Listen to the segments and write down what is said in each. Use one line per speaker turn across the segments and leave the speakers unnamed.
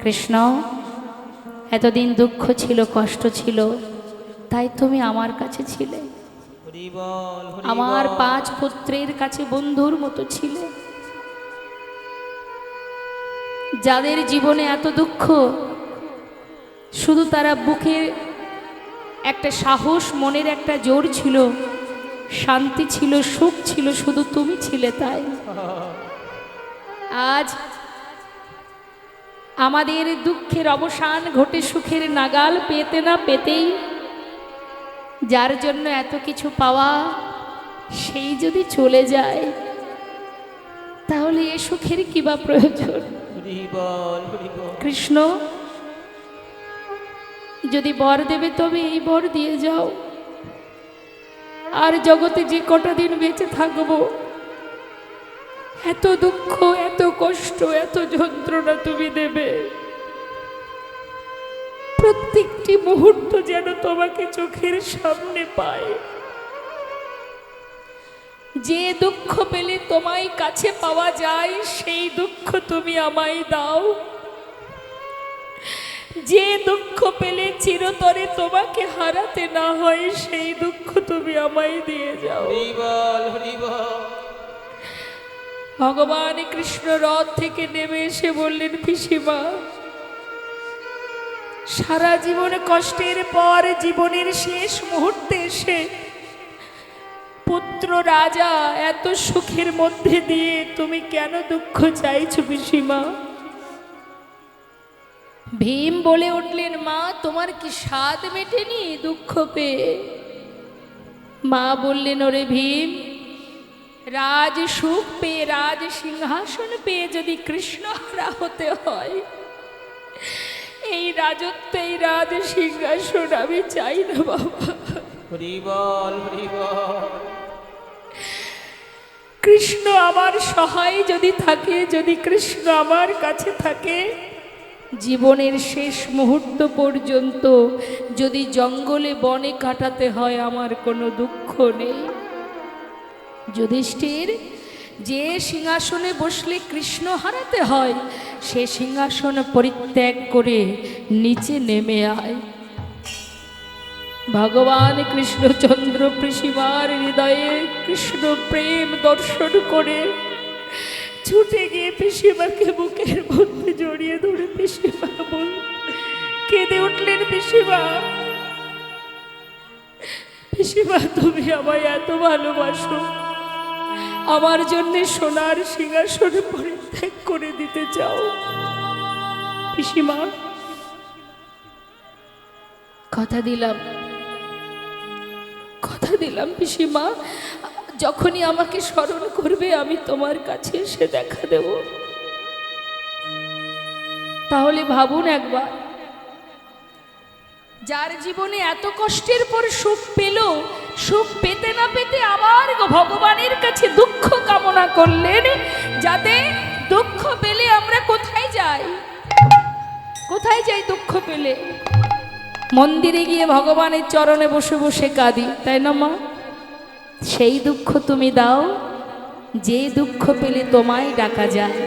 কৃষ্ণ, এতদিন দুঃখ ছিল, কষ্ট ছিল, তাই তুমি আমার কাছে ছিলে,
হরি বল, হরি
আমার
বল।
5 পুত্রের কাছে বন্ধুর মতো ছিলে। যাদের জীবনে এত দুঃখ, শুধু তারা বুকে একটা সাহস, মনের একটা জোর ছিল, শান্তি ছিল, সুখ ছিল, শুধু তুমি ছিলে। তাই আজ আমাদের দুঃখের অবসান ঘটে সুখের নাগাল পেতে না পেতেই, যার জন্য এত কিছু পাওয়া, সেই যদি চলে যায়, তাহলে এ সুখের কি বা প্রয়োজন?
হরি বল, হরি বল।
কৃষ্ণ, যদি বর দেবে তবে এই বর দিয়ে যাও। আর জগতে যে কটা দিন বেঁচে থাকবো, এত দুঃখ, এত কষ্ট, এত যন্ত্রণা তুমি দেবে, প্রত্যেকটি মুহূর্ত যেন তোমাকে চোখের সামনে পায়। যে দুঃখ পেলে তোমায় কাছে পাওয়া যায়, সেই দুঃখ তুমি আমায় দাও। যে দুঃখ পেলে চিরতরে তোমাকে হারাতে না হয়, সেই দুঃখ তুমি আমায় দিয়ে যাও।
হরি বল, হরি বল।
ভগবান কৃষ্ণ রথ থেকে নেমে এসে বললেন, পিসিমা, সারা জীবন কষ্টের পর জীবনের শেষ মুহূর্তে এসে পুত্র রাজা এত সুখের মধ্যে দিয়ে তুমি কেন দুঃখ চাইছো পিসিমা? ভীম বলে উঠলেন, মা, তোমার কি স্বাদ মেটেনি দুঃখ পেয়ে? মা বললেন, ওরে ভীম, রাজ সুখ পেয়ে, রাজ সিংহাসন পেয়ে যদি কৃষ্ণ হারা হতে হয়, এই রাজত্ব, এই রাজ সিংহাসন আমি চাই না বাবা।
হরি বল, হরি বল।
কৃষ্ণ আমার সহায় যদি থাকে, যদি কৃষ্ণ আমার কাছে থাকে, জীবনের শেষ মুহূর্ত পর্যন্ত যদি জঙ্গলে বনে কাটাতে হয়, আমার কোনো দুঃখ নেই। যুধিষ্ঠির, যে সিংহাসনে বসলে কৃষ্ণ হারাতে হয়, সে সিংহাসন পরিত্যাগ করে নিচে নেমে আয়। ভগবান কৃষ্ণচন্দ্র পিসিমার হৃদয়ে কৃষ্ণ প্রেম দর্শন করে ছুটে গিয়ে পিসিমাকে বুকের মধ্যে জড়িয়ে ধরে পিসিমা বল কেঁদে উঠলেন, পিসিমা, পিসিমা, তুমি আমায় এত ভালোবাসো, আমার জন্য সোনার সিংহাসনে পরিত্যাগ করে দিতে চাও? পিসিমা, কথা দিলাম, কথা দিলাম পিসিমা, যখনই আমাকে স্মরণ করবে আমি তোমার কাছে এসে দেখা দেব। তাহলে ভাবুন একবার, যার জীবনে এত কষ্টের পর সুখ পেল, সুখ পেতে না পেতে আবার ভগবানের কাছে দুঃখ কামনা করলেন, যাতে দুঃখ পেলে আমরা কোথায় যাই? কোথায় যাই দুঃখ পেলে? মন্দিরে গিয়ে ভগবানের চরণে বসে বসে কাঁদি, তাই না মা? সেই দুঃখ তুমি দাও, যে দুঃখ পেলে তোমায় ডাকা যায়।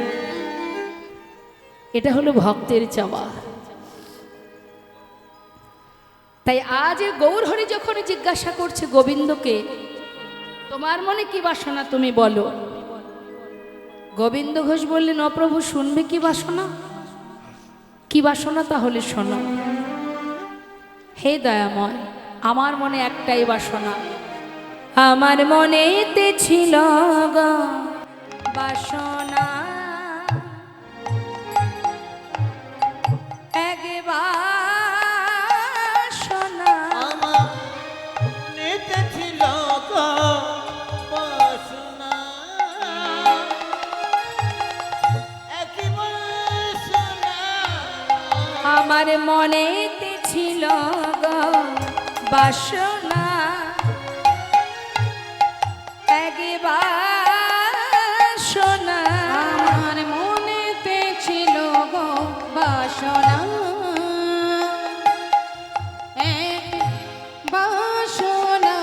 এটা হলো ভক্তের চাওয়া। তাই আজ গৌরহরি যখন জিজ্ঞাসা করছে গোবিন্দকে, তোমার মনে কি বাসনা তুমি বলো? গোবিন্দ ঘোষ বললেন, অপ্রভু, শুনবে কি বাসনা? কি বাসনা তাহলে শোনো। হে দয়াময়, আমার মনে একটাই বাসনা, আমার মনেতে ছিল গো বাসনা, এক বাসনা,
আমার মনেতে ছিল গো বাসনা, একই বাসনা।
আমার মনেতে ছিল গো বাসনা, এক বাসনা,
আমার মনেতে ছিল গো বাসনা, এক বাসনা,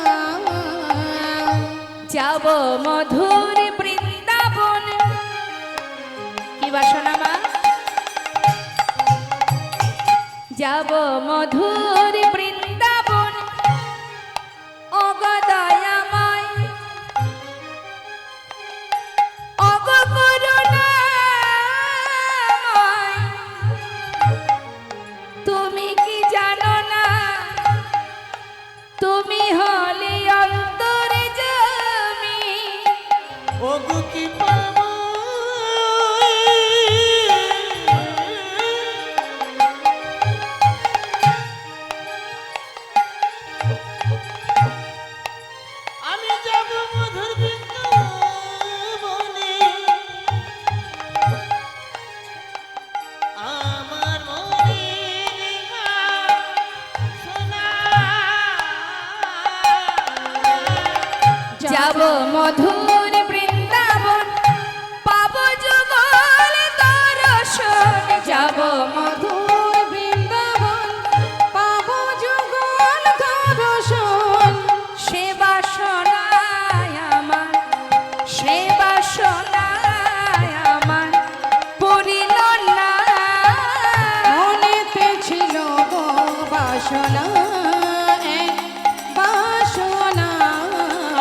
যাব মধুর বৃন্দাবন। কি বাসনা মা? যাব মধুর বৃন্দাবন অগদয়াময় অগ করুণাময় তুমি কি জানো না তুমি হলে অন্তরে জমি
ওগো কি পাবো আমি যাব মধুর বৃন্দাবনে আমার মনের বাসনা
যাব মধুর বৃন্দাবন পাব যুগল দর্শন যাব
মধুর বৃন্দাবন পাব যুগল দর্শন
সে বাসনায় আমার সে বাসনায় আমার পূরিল না
মনেতে ছিল গো বাসনা এক বাসনা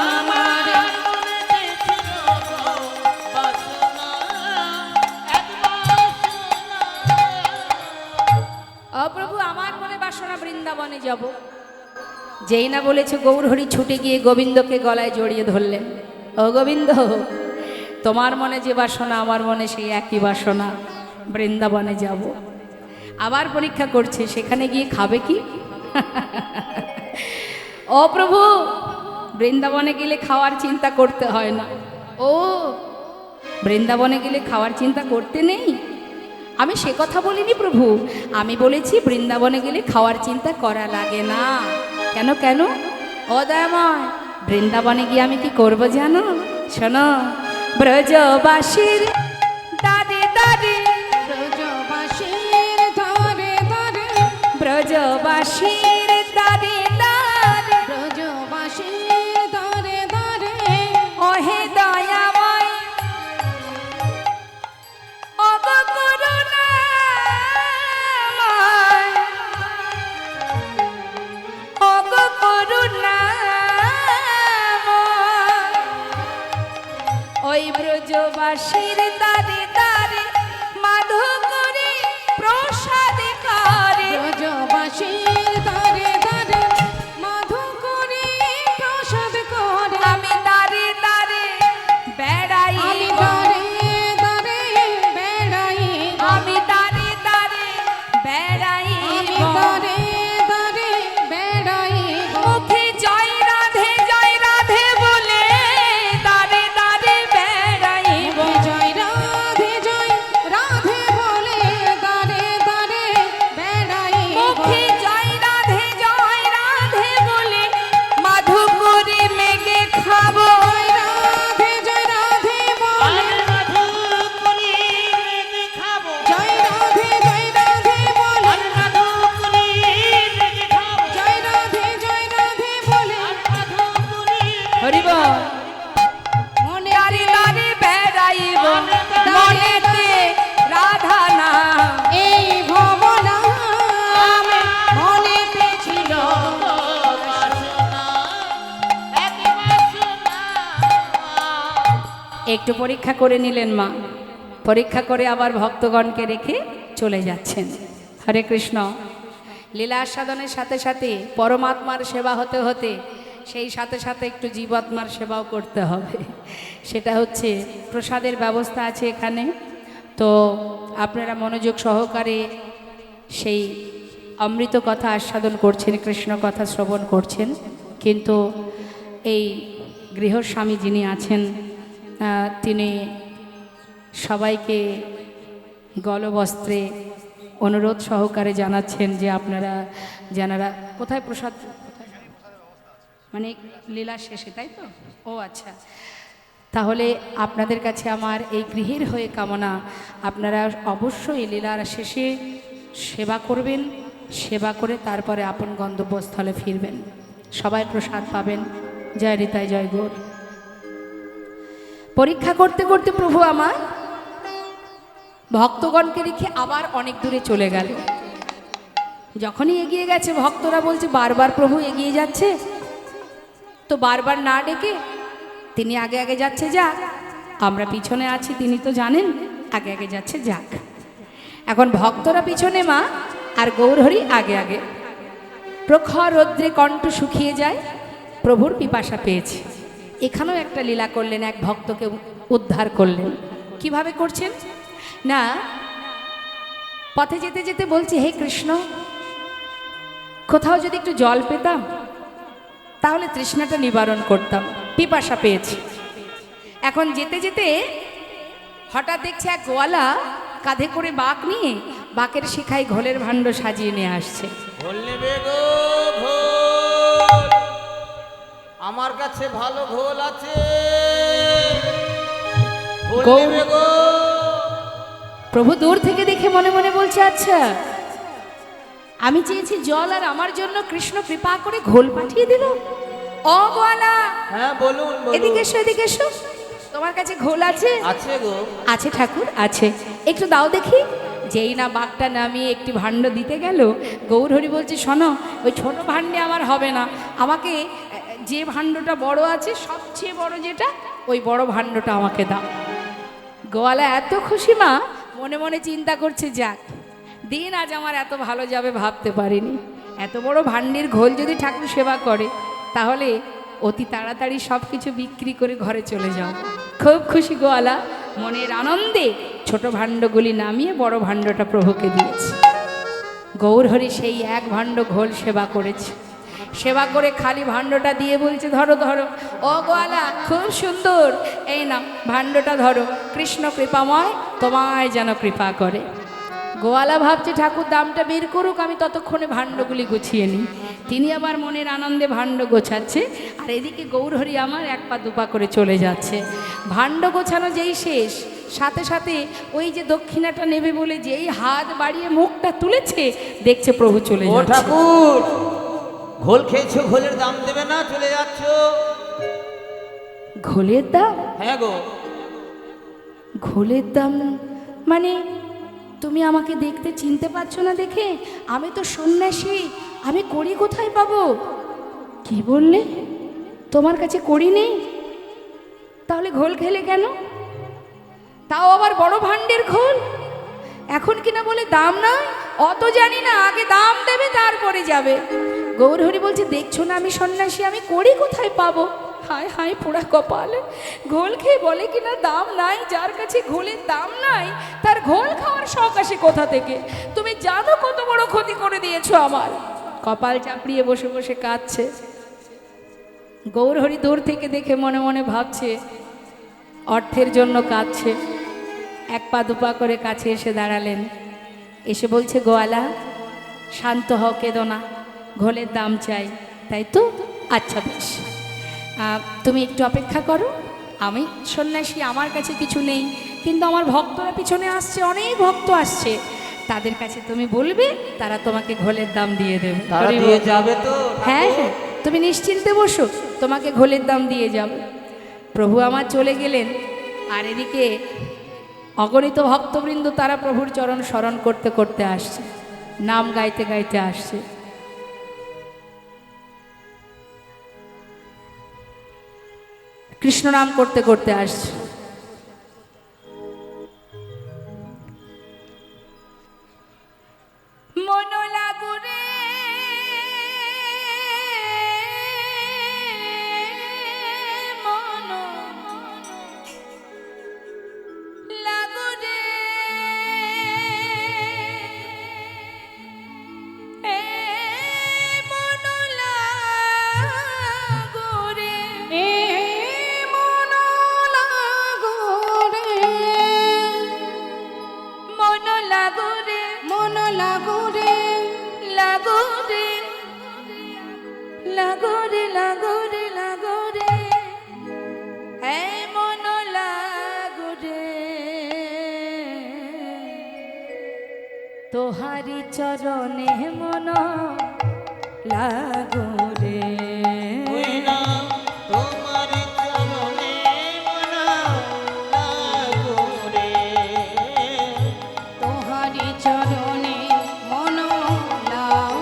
আমার
মনেতে ছিল গো বাসনা এক বাসনা
অপ্রভু আমার মনে বাসনা বৃন্দাবনে যাব যেই না বলেছে গৌরহরি ছুটে গিয়ে গোবিন্দকে গলায় জড়িয়ে ধরলেন ও গোবিন্দ তোমার মনে যে বাসনা আমার মনে সেই একই বাসনা বৃন্দাবনে যাব আবার পরীক্ষা করছে সেখানে গিয়ে খাবে কি ও প্রভু বৃন্দাবনে গেলে খাওয়ার চিন্তা করতে হয় না ও বৃন্দাবনে গেলে খাওয়ার চিন্তা করতে নেই আমি সে কথা বলিনি প্রভু আমি বলেছি বৃন্দাবনে গেলে খাওয়ার চিন্তা করা লাগে না কেন কেন ও দয়াময় বৃন্দাবনে গিয়ে আমি কি করব জানো শোনো ব্রজবাসীর দাদে দাদে
ব্রজবাসীর ধরে ধরে
ব্রজবাসীর দাদে দাদে
ব্রজবাসীর ধরে ধরে
ওহে দয়াময় অগ করুণাময় অগ করুণাময় ওই ব্রজবাসীর দাদে দাদে মাধু করে প্রসাদ করে
ব্রজবাসীর ধরে ধরে মধু করে প্রসাদ করে
আমি দাঁড়ে দাঁড়ে বেড়াই
আমি ধরে ধরে বেড়াই
আমি দাঁড়ে দাঁড়ে বেড়াই
আমি ধরে ধরে বেড়াই
মুখে জয় রাধে বলে দাঁড়ে দাঁড়ে বেড়াই
জয় রাধে বলে দাঁড়ে দাঁড়ে বেড়াই
মুখে জয় রাধে বলে মাধু করে মেঘে খাবো
জয় রাধে বলে
আর মধু করি মেঘে খাবো
জয় রাধে বলে
আর মধু করি মেঘে খাবো
জয় রাধে বলে
আর মধু করি
হরিব
মনে
দাঁড়ে দাঁড়ে বেড়াইব মনেতে রাধা না
এই ভবনা মনেতে ছিল
বাসনা এক বাসনা
একটু পরীক্ষা করে নিলেন মা পরীক্ষা করে আবার ভক্তগণকে রেখে চলে যাচ্ছেন হরে কৃষ্ণ লীলা আস্বাদনের সাথে সাথে পরমাত্মার সেবা হতে হতে সেই সাথে সাথে একটু জীবাত্মার সেবাও করতে হবে সেটা হচ্ছে প্রসাদের ব্যবস্থা আছে এখানে তো আপনারা মনোযোগ সহকারে সেই অমৃত কথা আস্বাদন করছেন কৃষ্ণ কথা শ্রবণ করছেন কিন্তু এই গৃহস্বামী যিনি আছেন তিনি সবাইকে গলবস্ত্রে অনুরোধ সহকারে জানাচ্ছেন যে আপনারা যারা কোথায় প্রসাদ মানে লীলা শেষে তাই তো ও আচ্ছা তাহলে আপনাদের কাছে আমার এই গৃহের হয়ে কামনা আপনারা অবশ্যই লীলার শেষে সেবা করবেন সেবা করে তারপরে আপন গন্তব্যস্থলে ফিরবেন সবাই প্রসাদ পাবেন জয় রিতায় জয় গৌর পরীক্ষা করতে করতে প্রভু আমার ভক্তগণকে রেখে আবার অনেক দূরে চলে গেল যখনই এগিয়ে গেছে ভক্তরা বলছে বারবার প্রভু এগিয়ে যাচ্ছে, তো বারবার না ডেকে তিনি আগে আগে যাচ্ছে, যাক, আমরা পিছনে আছি, তিনি তো জানেন আগে আগে যাচ্ছে, যাক। এখন ভক্তরা পিছনে মা আর গৌরহরি আগে আগে। প্রখর রৌদ্রে কণ্ঠ শুকিয়ে যায়, প্রভুর পিপাসা পেয়েছে। এখানেও একটা লীলা করলেন, এক ভক্তকে উদ্ধার করলেন। কিভাবে করছেন না, পথে যেতে যেতে বলছে, হে কৃষ্ণ, কোথাও যদি একটু জল পেতাম তাহলে তৃষ্ণাটা নিবারণ করতাম, পিপাসা পেয়েছি। এখন যেতে যেতে হঠাৎ দেখছে এক গোয়ালা কাঁধে করে বাঁক নিয়ে বাঁকের শিখায় ঘোলের ভাণ্ড সাজিয়ে নিয়ে আসছে।
ঘোল নেবে গো ঘোল, আমার কাছে ভালো ঘোল আছে, ঘোল
গো।
নেবে গো।
প্রভু দূর থেকে দেখে মনে মনে বলছে, আচ্ছা, আমি চেয়েছি জল আর আমার জন্য কৃষ্ণ কৃপা করে ঘোল পাঠিয়ে দিল। ও গোয়ালা,
হ্যাঁ বলুন
এদিকে
বলুন।
এসো, এদিকে এসো, তোমার কাছে ঘোল আছে?
আছে গো।
আছে ঠাকুর, আছে, একটু দাও দেখি। যেই না বাঘটা নামিয়ে একটি ভাণ্ড দিতে গেল, গৌরহরি বলছে, শোনো, ওই ছোট ভাণ্ডে আমার হবে না, আমাকে যে ভাণ্ডটা বড় আছে, সবচেয়ে বড় যেটা, ওই বড় ভাণ্ডটা আমাকে দাও। গোয়ালা এত খুশি মা, মনে মনে চিন্তা করছে, যাক, দিন আজ আমার এত ভালো যাবে ভাবতে পারিনি। এত বড় ভাণ্ডের ঘোল যদি ঠাকুর সেবা করে, তাহলে অতি তাড়াতাড়ি সব কিছু বিক্রি করে ঘরে চলে যাও। খুব খুশি গোয়ালা, মনের আনন্দে ছোট ভাণ্ডগুলি নামিয়ে বড় ভাণ্ডটা প্রভুকে দিয়েছে। গৌরহরি সেই এক ভাণ্ড ঘোল সেবা করেছে, সেবা করে খালি ভাণ্ডটা দিয়ে বলছে, ধরো ধরো, ও গোয়ালা, খুব সুন্দর, এই না ভাণ্ডটা ধরো, কৃষ্ণ কৃপাময় তোমায় যেন কৃপা করে। গোয়ালা ভাবছে ঠাকুর দামটা বের করুক, আমি ততক্ষণে ভাণ্ডগুলি গুছিয়ে নিই। তিনি আবার মনের আনন্দে ভাণ্ড গোছাচ্ছে, আর এদিকে গৌরহরি আমার এক পা দুপা করে চলে যাচ্ছে। ভাণ্ড গোছানো যেই শেষ, সাথে সাথে ওই যে দক্ষিণাটা নেবে বলে যেই হাত বাড়িয়ে মুখটা তুলেছে, দেখছে প্রভু চলে
ও
যাচ্ছে।
ঠাকুর, ঘোল খেয়েছো, ঘোলের দাম দেবে না, চলে যাচ্ছ?
ঘোলের দাম?
হ্যাঁ গো।
ঘোলের দাম মানে তুমি আমাকে দেখতে চিনতে পারছো না দেখে? আমি তো সন্ন্যাসী, আমি কড়ি কোথায় পাবো? কি বললে? তোমার কাছে কড়ি নেই? তাহলে ঘোল খেলে কেন? তাও আবার বড় ভাণ্ডের ঘোল। এখন কিনা বলে দাম নাই? অত জানি না, আগে দাম দেবে তারপরে যাবে। গৌরহরি বলছে, দেখছো না আমি সন্ন্যাসী, আমি কড়ি কোথায় পাবো? হায় হায় পোড়া কপালে, ঘোল খেয়ে বলে কিনা দাম নাই। যার কাছে ঘোলের দাম নাই, তার ঘোল খাওয়ার শখ আসে কোথা থেকে? তুমি জানো কত বড় ক্ষতি করে দিয়েছো আমার। কপাল চাপড়িয়ে বসে বসে কাঁদছে। গৌরহরি দূর থেকে দেখে মনে মনে ভাবছে, অর্থের জন্য কাঁদছে। এক পা দুপা করে কাছে এসে দাঁড়ালেন, এসে বলছে, গোয়ালা, শান্ত হও, কেঁদো না, ঘোলের দাম চাই, তাই তো? আচ্ছা বেশ, তুমি একটু অপেক্ষা করো, আমি সন্ন্যাসী, আমার কাছে কিছু নেই, কিন্তু আমার ভক্তরা পিছনে আসছে, অনেক ভক্ত আসছে, তাদের কাছে তুমি বলবে, তারা তোমাকে ঘোলের দাম দিয়ে দেবে।
তারা দিয়ে যাবে তো?
হ্যাঁ হ্যাঁ, তুমি নিশ্চিন্তে বসো, তোমাকে ঘোলের দাম দিয়ে যাবে। প্রভু আমার চলে গেলেন, আর এদিকে অগণিত ভক্তবৃন্দ তারা প্রভুর চরণ স্মরণ করতে করতে আসছে, নাম গাইতে গাইতে আসছে। কৃষ্ণ নাম করতে করতে আসছে। মন লাগুরে মন লাগুরে এ মন লাগুরে
এ মন লাগোরে,
মন লাগুরে
মন লাগোরে,
লাগোরে লাগোরে লাগোরে লাগোরে হে মন লাগোরে তোহারি চরণে মন লাগোরে
ওই না তোমার চরণে মনা লাগোরে।
তোহারি চরণে মন লাগোরে।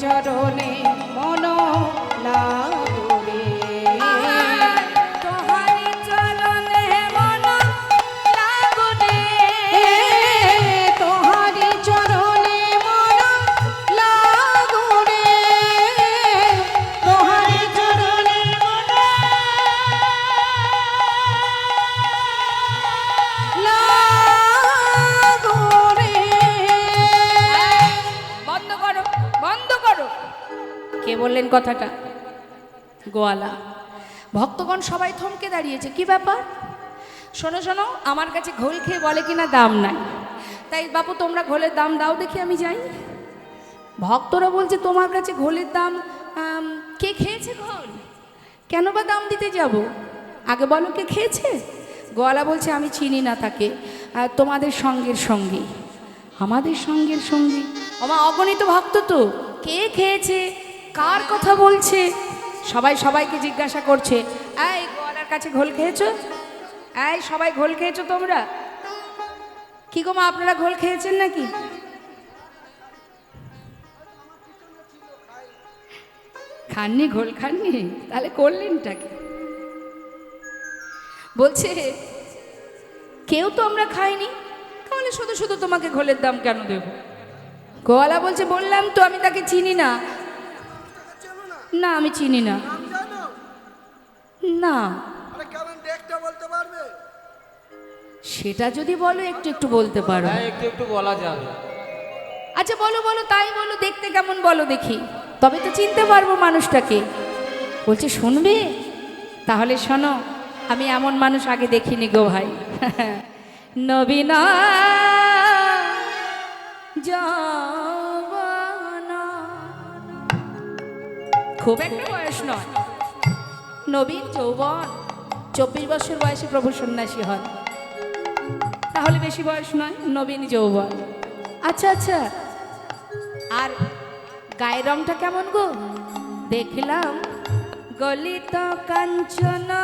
চরণে মন লাগুরে
তোহারি চরণে মন লাগুনে
তোহারি চরণে মন লাগুরে তোহারি চরণে মন লাগুরে
বন্ধ করো, বন্ধ করো। কে বললেন কথাটা? গোয়ালা। ভক্তগণ সবাই থমকে দাঁড়িয়েছে, কি ব্যাপার? শোনো শোনো, আমার কাছে ঘোল খেয়ে বলে কিনা দাম নাই, তাই বাপু তোমরা ঘোলের দাম দাও দেখি আমি যাই। ভক্তরা বলছে তোমার কাছে ঘোলের দাম, কে খেয়েছে ঘোল? কেন বা দাম দিতে যাব? আগে বলো কে খেয়েছে? গোয়ালা বলছে আমি চিনি না তাকে, তোমাদের সঙ্গের সঙ্গী। আমাদের সঙ্গের সঙ্গী? আমার অগণিত ভক্ত তো, কে খেয়েছে, কার কথা বলছে? সবাই সবাইকে জিজ্ঞাসা করছে, এই গোয়ালার কাছে ঘোল খেয়েছো? এই সবাই ঘোল খেয়েছো তোমরা? কি গো মা, আপনারা ঘোল খেয়েছেন নাকি? খাননি ঘোল? খাননি? তাহলে করলেনটাকে? বলছে কেউ তো আমরা খাইনি, তাহলে শুধু শুধু তোমাকে ঘোলের দাম কেন দেব? গোয়ালা বলছে বললাম তো আমি তাকে চিনি না। না আমি চিনি না। না সেটা যদি বলো একটু একটু বলতে পারো।
হ্যাঁ, একটু একটু বলা যাবে।
আচ্ছা বলো বলো, তাই বলো, দেখতে কেমন বলো দেখি, তবে তো চিনতে পারবো মানুষটাকে। বলছে শুনবে? তাহলে শোনো, আমি এমন মানুষ আগে দেখিনি গো ভাই। নবীনা যৌবনা, খুব একটা বয়স নয়, নবীন যৌবন। 24 বছর বয়সে প্রভু সন্ন্যাসী হন, তাহলে বেশি বয়স নয়, নবীন যৌবন। আচ্ছা আচ্ছা, আর গায়ের রংটা কেমন গো? দেখলাম গলিত কাঞ্চনা।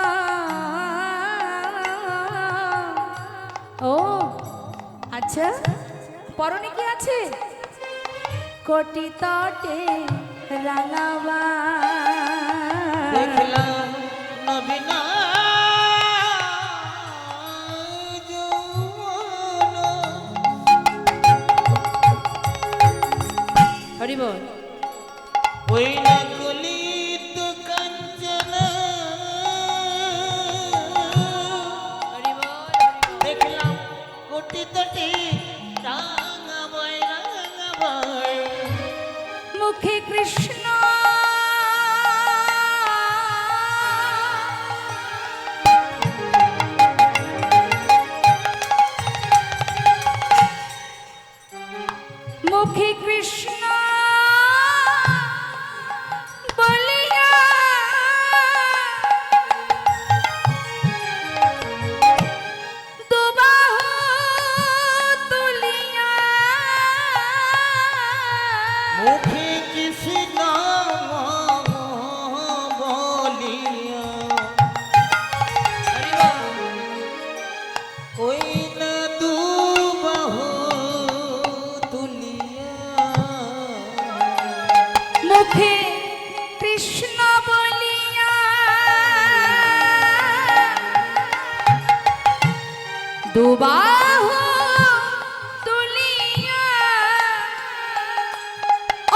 ও আচ্ছা, পরনে কি আছে? কোটি তটে রাঙাবা।
দেখলাম নবীনা
হরি বল।
ওই না গলিত কাঞ্চনা,
হরি বল।
দেখলাম কোটি তটে রাঙাবাই রাঙাবাই।
মুখে কৃষ্ণ মুখে কৃষ্ণ বলিয়া দুবাহু তুলিয়া
মুখে কৃষ্ণ বলিয়া ওই না দুবাহু তুলিয়া।
মুখে কৃষ্ণ বলিয়া দুবাহু তুলিয়া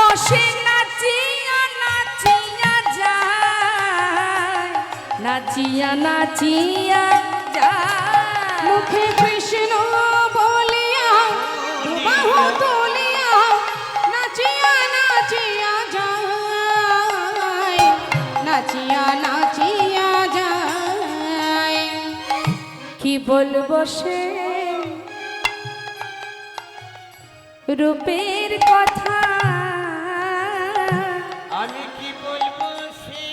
অসে নাচিয়া নাচিয়া যায়, নাচিয়া নাচিয়া যায়।
মুখে কৃষ্ণ বলিয়া দুবাহু তুলিয়া নাচিয়া নাচিয়া যায়, নাচিয়া নাচিয়া যায়।
কি বলবো সে রূপের কথা,
আমি কি বলবো সে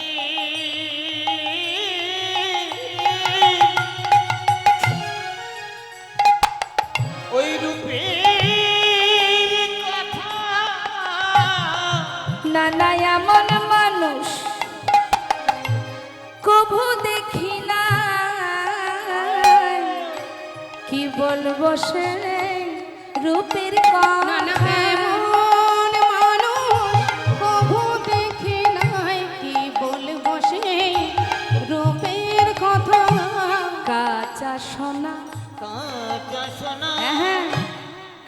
ওই রূপে কথা।
নানা এমন মানুষ কভু দেখি না, কি বলবো সে রূপের
নানা
কথা।
এমন মানুষ কবু
কাঁচা সোনা
হ্যাঁ,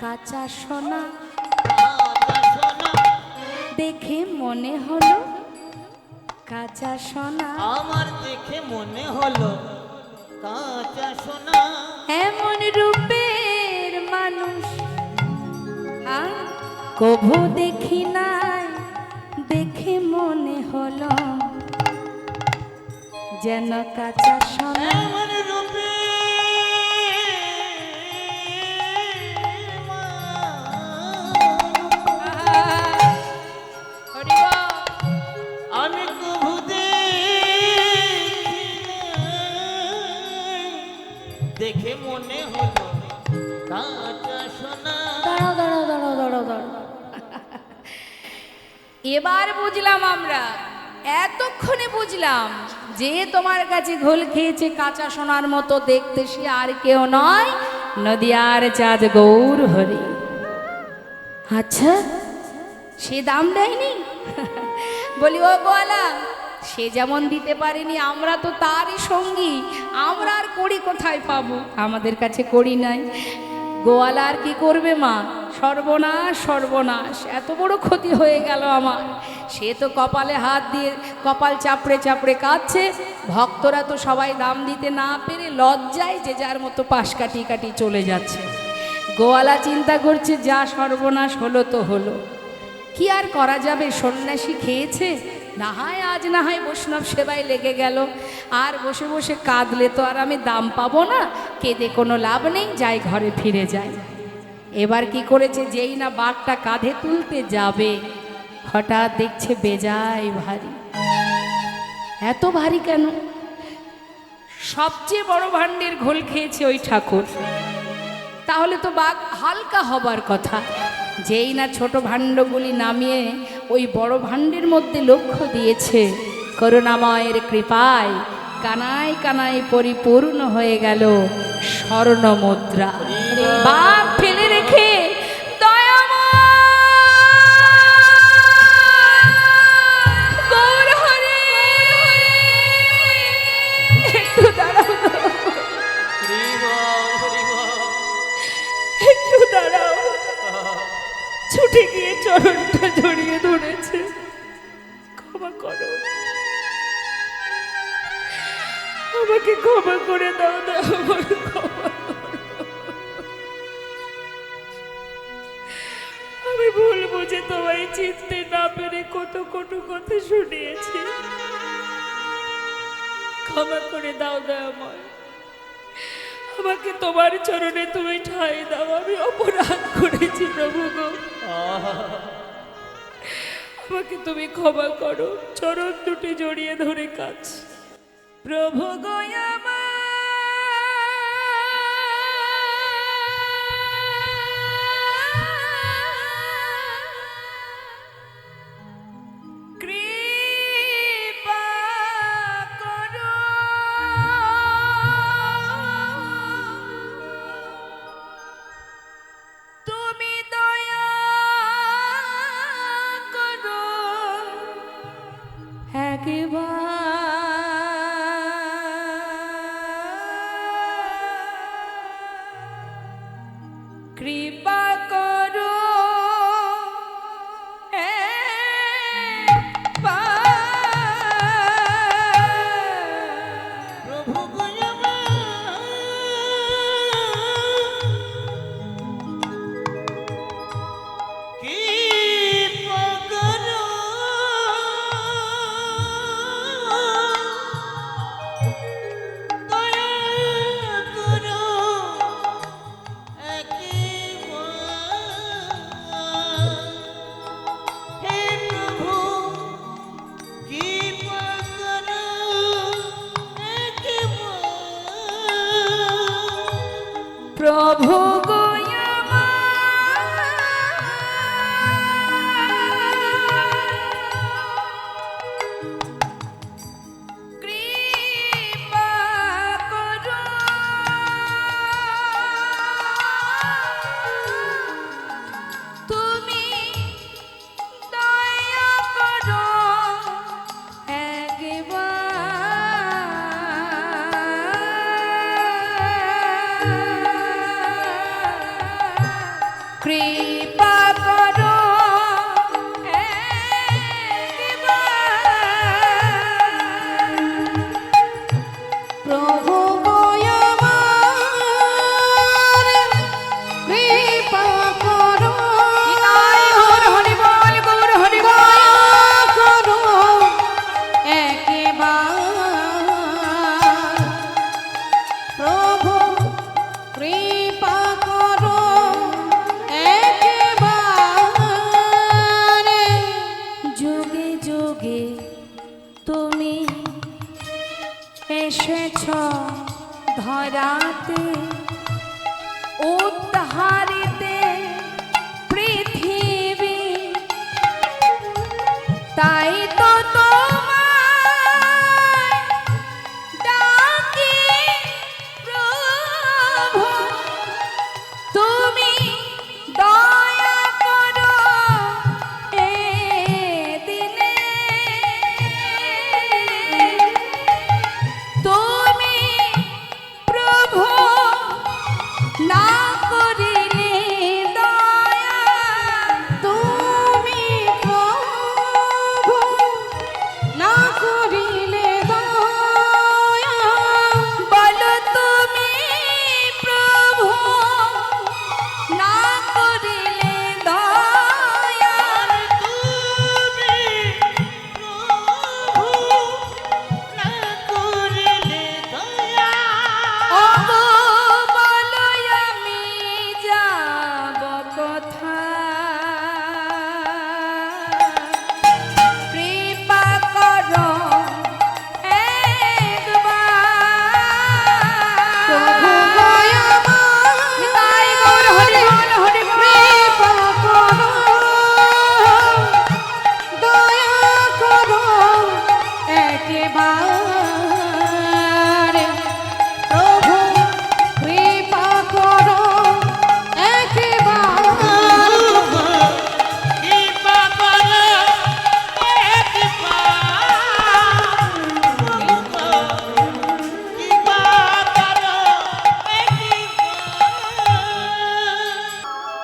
কাঁচা সোনা
কাঁচা সোনা
দেখে মনে হলো কাঁচা সোনা।
আমার দেখে মনে হলো কাঁচা সোনা।
এমন রূপের মানুষ কভু দেখি নাই, দেখে মনে হলো যেন কাঁচা সোনা।
এমন রূপে আমি কভু দেখে মনে হলো কাঁচা সোনা।
দাঁড়াও দাঁড়াও দাঁড়াও দাঁড়াও দাঁড়াও, এবার বুঝলাম আমরা, এতক্ষণে বুঝলাম যে তোমার কাছে ঘোল খেয়েছে কাঁচা সোনার মতো দেখতে, সে আর কেউ নয়, নদিয়ার চাঁদ গৌর হরি। আচ্ছা, সে দাম দেয়নি? বলি ও গোয়ালা, সে যেমন দিতে পারেনি, আমরা তো তারই সঙ্গী, আমরা আর কড়ি কোথায় পাবো? আমাদের কাছে কড়ি নাই। গোয়ালা আর কি করবে মা? সর্বনাশ সর্বনাশ, এত বড় ক্ষতি হয়ে গেল আমার। সে তো কপালে হাত দিয়ে কপাল চাপড়ে চাপড়ে কাঁদছে। ভক্তরা তো সবাই দাম দিতে না পেরে লজ্জায় যে যার মতো পাশ কাটিয়ে কাটিয়ে চলে যাচ্ছে। গোয়ালা চিন্তা করছে, যা সর্বনাশ হলো তো হলো, কি আর করা যাবে? সন্ন্যাসী খেয়েছে, না হয় আজ না হয় বৈষ্ণব সেবায় লেগে গেল। আর বসে বসে কাঁদলে তো আর আমি দাম পাবো না, কেঁদে কোনো লাভ নেই, যাই ঘরে ফিরে যাই। এবার কি করেছে, যেই না বাঘটা কাঁধে তুলতে যাবে, হঠাৎ দেখছে বেজায় ভারী। এত ভারী কেন? সবচেয়ে বড় ভাণ্ডের ঘোল খেয়েছে ওই ঠাকুর, তাহলে তো বাঘ হালকা হবার কথা। যেই না ছোট ভাণ্ডগুলি নামিয়ে ওই বড় ভাণ্ডের মধ্যে লক্ষ্য দিয়েছে, করুণাময়ের কৃপায় কানায় কানায় পরিপূর্ণ হয়ে গেল স্বর্ণ মুদ্রা। বাঘ ফেলে রেখে একটু দাঁড়াও, একটু দাঁড়াও, ছুটে গিয়ে চরণটা জড়িয়ে ধরেছে। ক্ষমা করো, আমাকে ক্ষমা করে দাও, দাও আমার ক্ষমা করো। আমি ভুল বুঝে তোমায় চিনতে না পেরে কত কটু কথা শুনিয়েছি, ক্ষমা করে দাও, দাও আমায়। আমাকে তোমার চরণে তুমি ঠাঁই দাও, আমি অপরাধ করেছি প্রভু গো, আমাকে তুমি ক্ষমা করো। চরণ দুটি জড়িয়ে ধরে কাজ প্রভু গো আমার। কৃপা করো, তুমি দয়া করো, একবার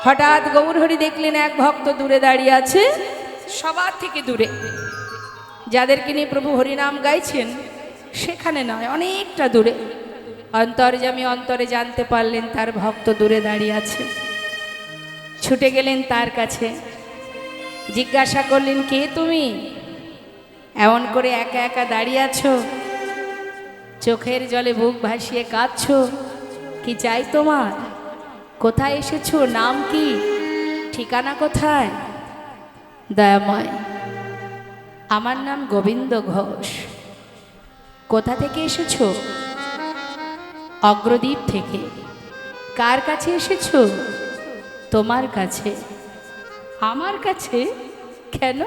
হঠাৎ গৌরহরি দেখলেন এক ভক্ত দূরে দাঁড়িয়ে আছে, সবার থেকে দূরে। যাদেরকে নিয়ে প্রভু হরিনাম গাইছেন সেখানে নয়, অনেকটা দূরে। অন্তর্যামী অন্তরে জানতে পারলেন তার ভক্ত দূরে দাঁড়িয়ে আছে। ছুটে গেলেন তার কাছে, জিজ্ঞাসা করলেন, কে তুমি? এমন করে একা একা দাঁড়িয়ে আছো, চোখের জলে বুক ভাসিয়ে কাঁদছো, কি চাই তোমার? কোথায় এসেছো? নাম কি? ঠিকানা কোথায়? দয়াময়, আমার নাম গোবিন্দ ঘোষ। কোথা থেকে এসেছো? অগ্রদ্বীপ থেকে। কার কাছে এসেছো? তোমার কাছে। আমার কাছে? কেন?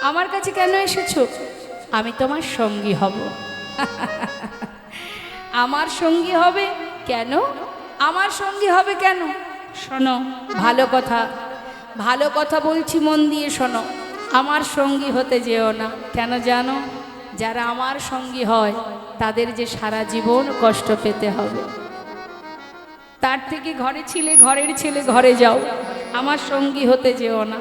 আমার কাছে কেন এসেছো? আমি তোমার সঙ্গী হব। আমার সঙ্গী হবে কেন? আমার সঙ্গী হবে কেন? শোনো, ভালো কথা, ভালো কথা বলছি, মন দিয়ে শোনো। আমার সঙ্গী হতে যেও না। কেন জানো? যারা আমার সঙ্গী হয় তাদের যে সারা জীবন কষ্ট পেতে হবে। তার থেকে ঘরের ছেলে ঘরে যাও, আমার সঙ্গী হতে যেও না।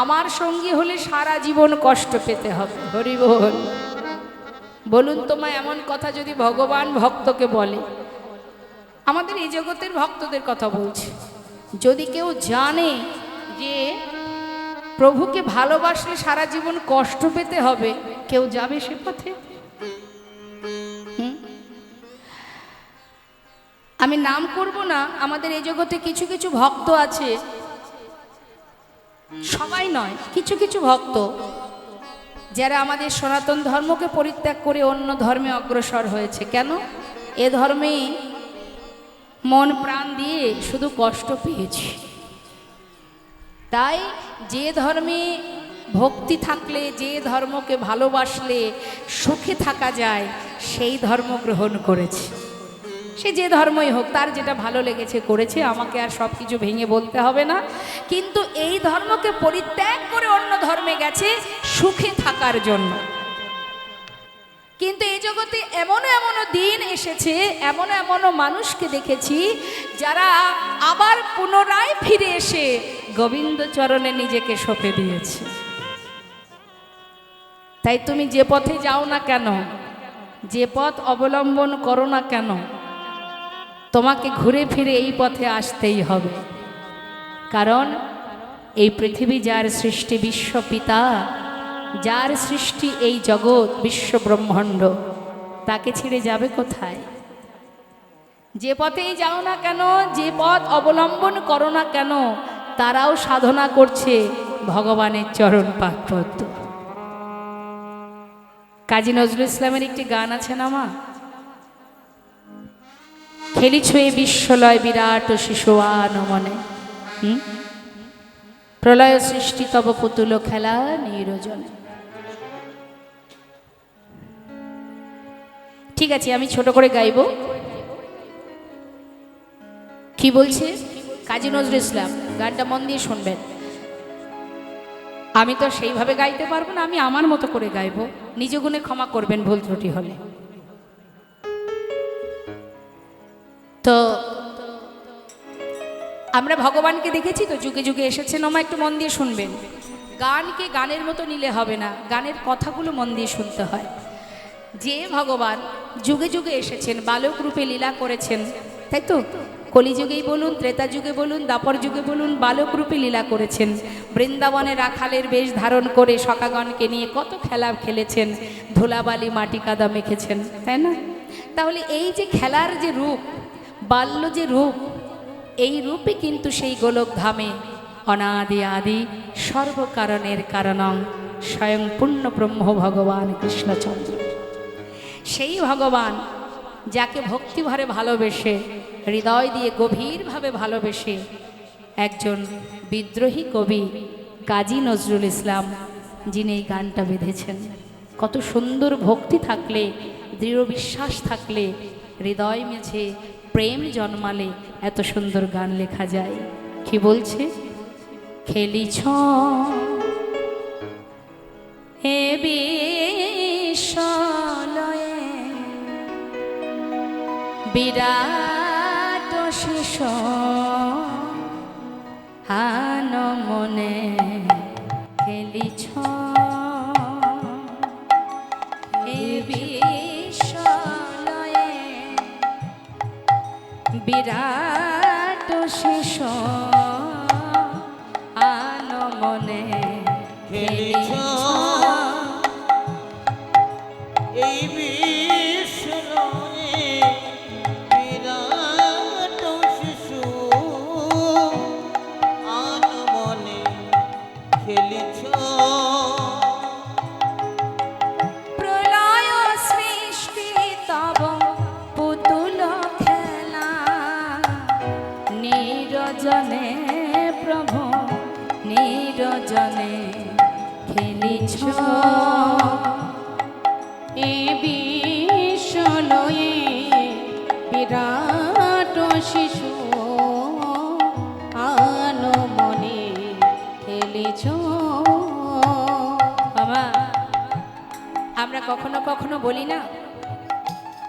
আমার সঙ্গী হলে সারা জীবন কষ্ট পেতে হবে। হরি বল। বলুন তোমায় এমন কথা যদি ভগবান ভক্তকে বলে, আমাদের এই জগতের ভক্তদের কথা বলছি, যদি কেউ জানে যে প্রভুকে ভালোবাসলে সারা জীবন কষ্ট পেতে হবে, কেউ যাবে সে পথে? আমি নাম করব না, আমাদের এই জগতে কিছু কিছু ভক্ত আছে, সবাই নয়, কিছু কিছু ভক্ত যারা আমাদের সনাতন ধর্মকে পরিত্যাগ করে অন্য ধর্মে অগ্রসর হয়েছে। কেন? এ ধর্মে মন প্রাণ দিয়ে শুধু কষ্ট পেয়েছি। তাই যে ধর্মে ভক্তি থাকলে, যে ধর্মকে ভালোবাসলে সুখে থাকা যায়, সেই ধর্ম গ্রহণ করেছে। সে যে ধর্মই হোক, তার যেটা ভালো লেগেছে করেছে, আমাকে আর সব কিছু ভেঙে বলতে হবে না। কিন্তু এই ধর্মকে পরিত্যাগ করে অন্য ধর্মে গেছে সুখে থাকার জন্য। কিন্তু এই জগতে এমনও এমনও দিন এসেছে, এমনও এমনও মানুষকে দেখেছি যারা আবার পুনরায় ফিরে এসে গোবিন্দ চরণে নিজেকে সঁপে দিয়েছে। তাই তুমি যে পথে যাও না কেন, যে পথ অবলম্বন করো না কেন, তোমাকে ঘুরে ফিরে এই পথে আসতেই হবে। কারণ এই পৃথিবী যার সৃষ্টি, বিশ্বপিতা যার সৃষ্টি এই জগৎ বিশ্ব ব্রহ্মাণ্ড, তাকে ছেড়ে যাবে কোথায়? যে পথেই যাও না কেন, যে পথ অবলম্বন করো না কেন, তারাও সাধনা করছে ভগবানের চরণ পাদপদ্ম। কাজী নজরুল ইসলামের একটি গান আছে না মা, খেলিছ এ বিশ্বলয় বিরাট শিশুয়ান মনে, প্রলয় সৃষ্টি তব পুতুল খেলা নিরজনে। ঠিক আছে, আমি ছোট করে গাইব। কি বলছে কাজী নজরুল ইসলাম, গানটা মন দিয়ে শুনবেন। আমি তো সেইভাবে গাইতে পারবো না, আমি আমার মতো করে গাইব। নিজ গুণে ক্ষমা করবেন ভুল ত্রুটি হলে। তো আমরা ভগবানকে দেখেছি তো, যুগে যুগে এসেছেন। ওমা একটু মন দিয়ে শুনবেন। গানকে গানের মতো নিলে হবে না, গানের কথাগুলো মন দিয়ে শুনতে হয়। যে ভগবান যুগে যুগে এসেছেন, বালক রূপে লীলা করেছেন, তাই তো? কলিযুগেই বলুন, ত্রেতা যুগে বলুন, দাপর যুগে বলুন, বালক রূপে লীলা করেছেন। বৃন্দাবনে রাখালের বেশ ধারণ করে সখাগণকে নিয়ে কত খেলা খেলেছেন, ধুলাবালি মাটি কাদা মেখেছেন, তাই না? তাহলে এই যে খেলার যে রূপ, বাল্য যে রূপ, এই রূপে কিন্তু সেই গোলক ধামে অনাদি আদি সর্বকারণের কারণং স্বয়ং পূর্ণ ব্রহ্ম ভগবান কৃষ্ণচন্দ্র। সেই ভগবান যাকে ভক্তিভরে ভালোবেসে, হৃদয় দিয়ে গভীরভাবে ভালোবেসে একজন বিদ্রোহী কবি কাজী নজরুল ইসলাম, যিনি এই গানটা বেঁধেছেন। কত সুন্দর ভক্তি থাকলে, দৃঢ় বিশ্বাস থাকলে, হৃদয় মেঝে প্রেম জন্মালে এত সুন্দর গান লেখা যায়। কি বলছে? খেলিছ হে বিশ্বলয়ে বিরাট শিশু আনো মনে খেলিছ এ বিশ্বলয়ে বিরাট শিশু আনো মনে
খেলিছ এই বিশ্বলয়ে বিরাট শিশু আনমনে খেলিছ
প্রলয় সৃষ্টি তব পুতুল খেলা নিরজনে প্রভু নিরজনে খেলিছ
এ বিশ্বলয়ে বিরাট শিশু আনো মনে খেলেছ।
বাবা আমরা কখনো কখনো বলি না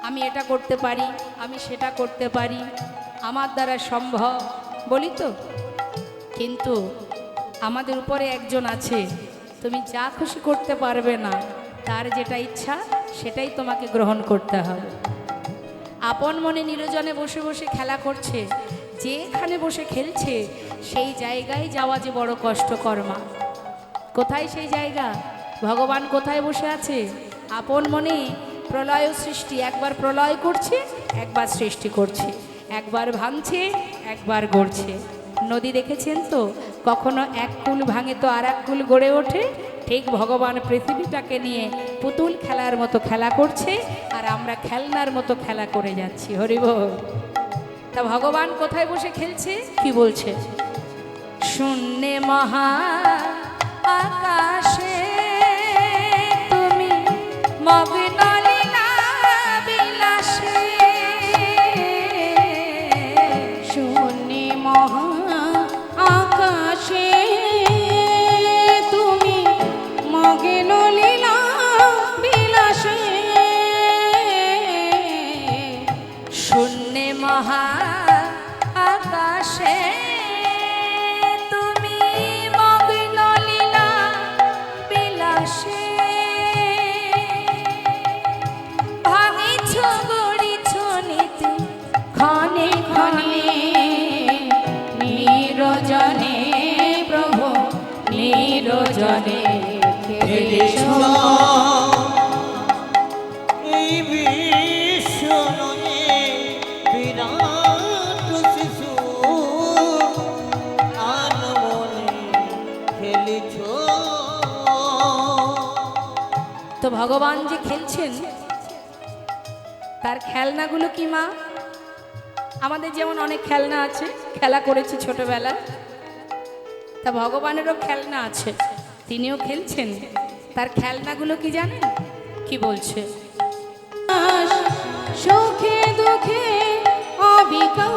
আমি এটা করতে পারি আমি সেটা করতে পারি আমার দ্বারা সম্ভব বলি তো, কিন্তু আমাদের উপরে একজন আছে তুমি যা খুশি করতে পারবে না, তার যেটা ইচ্ছা সেটাই তোমাকে গ্রহণ করতে হবে। আপন মনে নিরজনে বসে বসে খেলা করছে, যেখানে বসে খেলছে সেই জায়গায় যাওয়া যে বড় কষ্টকর মা। কোথায় সেই জায়গা? ভগবান কোথায় বসে আছে? আপন মনে প্রলয় সৃষ্টি, একবার প্রলয় করছে একবার সৃষ্টি করছে, একবার ভাঙছে একবার গড়ছে। নদী দেখেছেন তো, কখনো এক কুল ভাঙে তো আর এক কুল গড়ে ওঠে। ঠিক ভগবান পৃথিবীটাকে নিয়ে পুতুল খেলার মতো খেলা করছে, আর আমরা খেলনার মতো খেলা করে যাচ্ছি। হরিবল। তা ভগবান কোথায় বসে খেলছে কি বলছে? শূন্যে মহা আকাশে তুমি মগ্ন লীলা বিলাসে।
শূন্যে মহা আকাশে তুমি মগ্ন লীলা বিলাসে।
শূন্যে মহা আকাশে তুমি মগ্ন লীলা বিলাসে। ভাঙিছ গড়িছ নীতি ক্ষণে ক্ষণে নিরজনে প্রভু নিরজনে খেলিছ।
এই বিশ্বলয়ে বিরাট শিশু আনমনে খেলিছ।
তো ভগবান যে খেলছেন তার খেলনাগুলো কি মা? আমাদের যেমন অনেক খেলনা আছে, খেলা করেছি ছোটবেলা, তা ভগবানেরও খেলনা আছে, তিনিও খেলছেন। তার খেলনাগুলো কি জানেন? কি বলছে?
সুখে দুঃখে অবিকার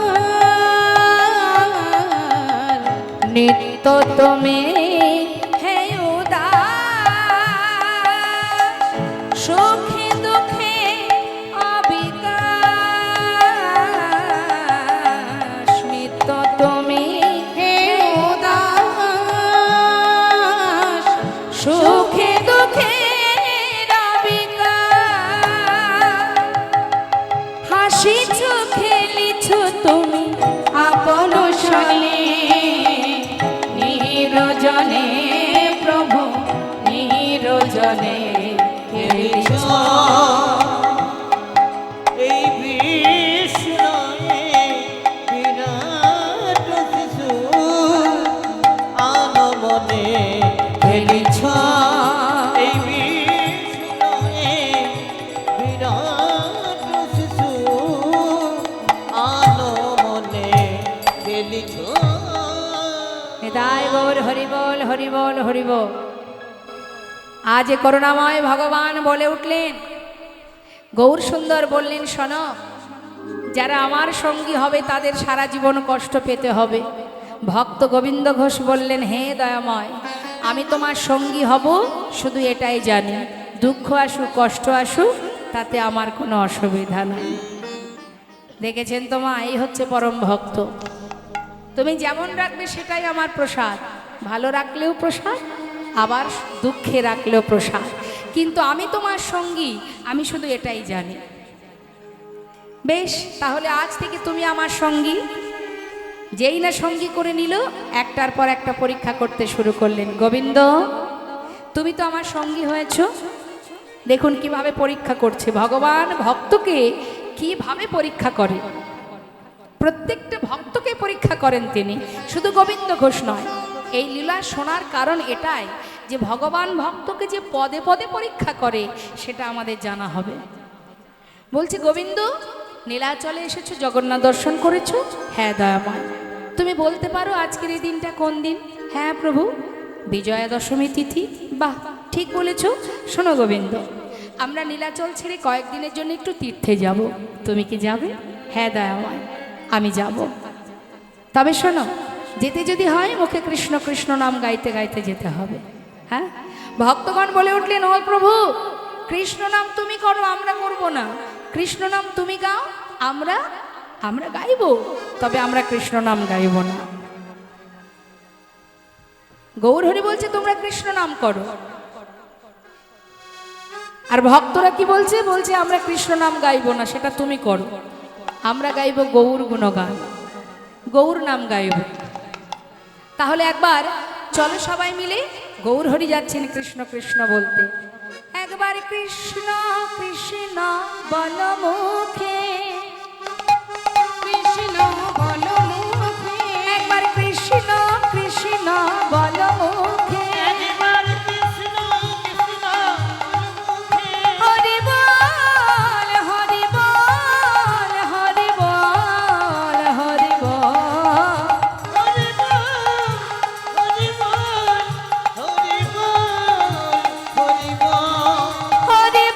নিত্য তুমি হে উদাস, সুখে দুঃখে অবিকাশ। নিত্য তুমি
হে উদাস
সুখে দুঃখে হাসিছ খেলিছ তুমি
আপন শনে নিরজনে প্রভু নিরজনে খেলিছ।
এই বিশ্বলয়ে বিরাট শিশু আনমনে খেলিছ। এই বিশ্বলয়ে বিরাট শিশু আনমনে খেলিছ।
নিতাই গৌর হরিবল হরিবল হরিবল। আজ এ করুণাময় ভগবান বলে উঠলেন, গৌর সুন্দর বললেন, শোনো, যারা আমার সঙ্গী হবে তাদের সারা জীবন কষ্ট পেতে হবে। ভক্ত গোবিন্দ ঘোষ বললেন, হে দয়াময়, আমি তোমার সঙ্গী হব, শুধু এটাই জানি, দুঃখ আসুক কষ্ট আসুক তাতে আমার কোনো অসুবিধা নাই। দেখেছেন তো মা, এই হচ্ছে পরম ভক্ত। তুমি যেমন রাখবে সেটাই আমার প্রসাদ, ভালো রাখলেও প্রসাদ, আবার দুঃখে রাখলেও প্রসাদ। কিন্তু আমি তোমার সঙ্গী, আমি শুধু এটাই জানি। বেশ, তাহলে আজ থেকে তুমি আমার সঙ্গী। যেই না সঙ্গী করে নিল, একটার পর একটা পরীক্ষা করতে শুরু করলেন। গোবিন্দ, তুমি তো আমার সঙ্গী হয়েছ, দেখুন কিভাবে পরীক্ষা করছে। ভগবান ভক্তকে কিভাবে পরীক্ষা করে, প্রত্যেকটা ভক্তকে পরীক্ষা করেন তিনি, শুধু গোবিন্দ ঘোষ নয়। এই লীলা শোনার কারণ এটাই যে ভগবান ভক্তকে যে পদে পদে পরীক্ষা করে সেটা আমাদের জানা হবে। বলছি, গোবিন্দ নীলাচলে এসেছো, জগন্নাথ দর্শন করেছো? হ্যাঁ দয়াময়। তুমি বলতে পারো আজকের এই দিনটা কোন দিন? হ্যাঁ প্রভু, বিজয়া দশমী তিথি। বাহ, ঠিক বলেছ। শোনো গোবিন্দ, আমরা নীলাচল ছেড়ে কয়েকদিনের জন্য একটু তীর্থে যাব, তুমি কি যাবে? হ্যাঁ দয়াময়, আমি যাব। তবে শোনো, যেতে যদি হয় মুখে কৃষ্ণ কৃষ্ণ নাম গাইতে গাইতে যেতে হবে। হ্যাঁ, ভক্তগণ বলে উঠলেন, ও প্রভু, কৃষ্ণ নাম তুমি করো, আমরা করব না। কৃষ্ণ নাম তুমি গাও, আমরা গাইব, তবে আমরা কৃষ্ণ নাম গাইব না। গৌরহরি বলছে তোমরা কৃষ্ণ নাম করো, আর ভক্তরা কি বলছে? বলছে আমরা কৃষ্ণ নাম গাইব না, সেটা তুমি করো, আমরা গাইব গৌর গুণগান, গৌর নাম গাইব। তাহলে একবার চলো সবাই মিলে, গৌরহরি যাচ্ছেন কৃষ্ণ কৃষ্ণ বলতে। একবার কৃষ্ণ কৃষ্ণ বল মুখে,
কৃষ্ণ বল মুখে,
একবার কৃষ্ণ কৃষ্ণ বল মুখে, হরি বল হরি বল হরি বল হরি বল, হরি বল হরি বল হরি বল হরি বল,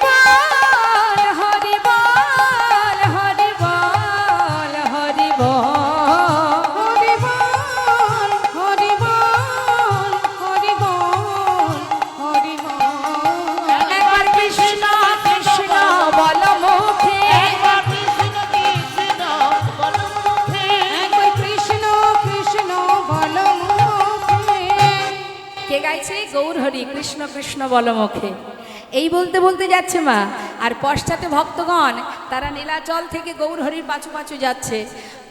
হরি বল হরি বল হরি বল হরি বল।
একবার কৃষ্ণ কৃষ্ণ বল মুখে,
একবার কৃষ্ণ কৃষ্ণ বল মুখে।
কে গাইছে? গৌরহরি, কৃষ্ণ কৃষ্ণ বল মুখে। এই বলতে বলতে যাচ্ছে মা, আর পশ্চাতে ভক্তগণ তারা নীলাচল থেকে গৌরহরির পাছু পাছু যাচ্ছে,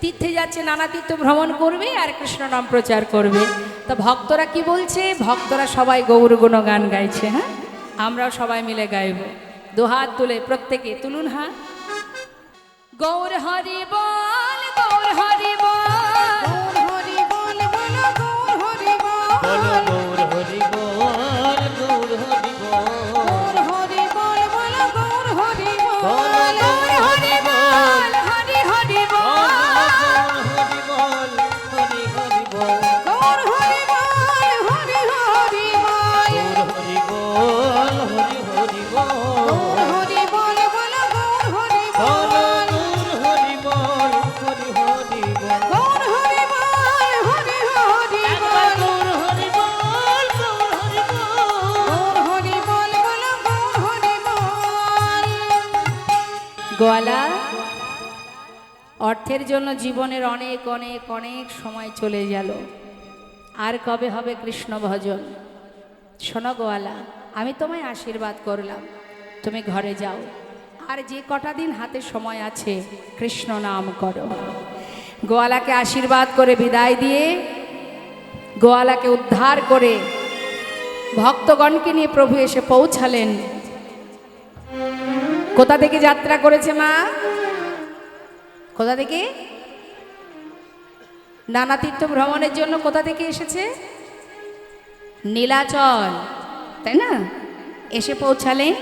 তীর্থে যাচ্ছে, নানা তীর্থ ভ্রমণ করবে আর কৃষ্ণ নাম প্রচার করবে। তা ভক্তরা কি বলছে? ভক্তরা সবাই গৌর গুণগান গাইছে। হ্যাঁ, আমরাও সবাই মিলে গাইব। দুহাত তুলে প্রত্যেকে তুলুন। হ্যাঁ, গৌর হরি বল গৌর হরি বল,
গৌর হরি বল বল গৌর হরি বল,
গৌর হরি বল, গৌর হরি বল,
গৌর হরি বল বল গৌর হরি বল,
গৌর হরি বল হরি হরি বল,
হরি বল, হরি হরি বল,
গৌর হরি বল হরি হরি বল,
হরি বল, হরি হরি বল,
গৌর হরি বল বল গৌর হরি বল,
হরি বল, হরি হরি বল,
গৌর হরি বল হরি হরি বল,
গৌর হরি বল, গৌর হরি বল,
গৌর হরি বল বল গৌর হরি বল।
গোয়ালা, অর্থের জন্য জীবনের অনেক অনেক অনেক সময় চলে গেল, আর কবে হবে কৃষ্ণ ভজন? শোনো গোয়ালা, আমি তোমায় আশীর্বাদ করলাম, তুমি ঘরে যাও, আর যে কটা দিন হাতে সময় আছে কৃষ্ণ নাম করো। গোয়ালাকে আশীর্বাদ করে বিদায় দিয়ে, গোয়ালাকে উদ্ধার করে ভক্তগণকে নিয়ে প্রভু এসে পৌঁছালেন। কোথা থেকে যাত্রা করেছে মা? কোথা থেকে? নানা তীর্থ ভ্রমণের জন্য কোথা থেকে এসেছে? নীলাচল, তাই না? এসে পৌঁছালেন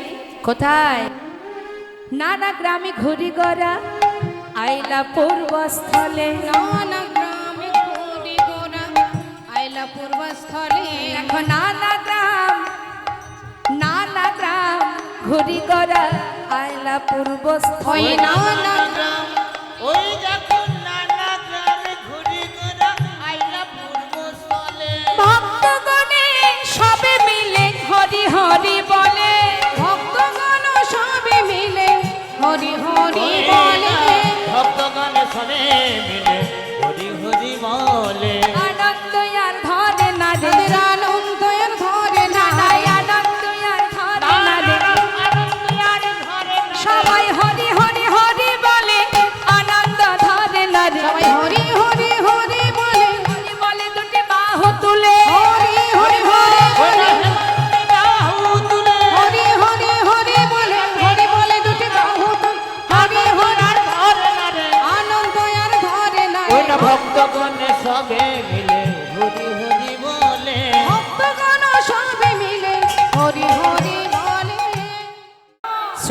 কোথায়? নানা গ্রামে ঘুরি গড়া আইলা পূর্বস্থলে,
নানা গ্রামে ঘুরি গোরা আইলা পূর্বস্থলে,
দেখো নানা গ্রাম ঘুরি গড়া আইলা পূর্বস্থলে,
ওই নানা
গ্রাম, ওই দেখো নানা গ্রামে ঘুরি ঘোরা আইলা পূর্বস্থলে,
ভক্তগণে সবে মিলে হরি হরি বলে,
ভক্তগণ সবে মিলে হরি হরি বলে,
ভক্তগণ সবে মিলে হরি হরি বলে,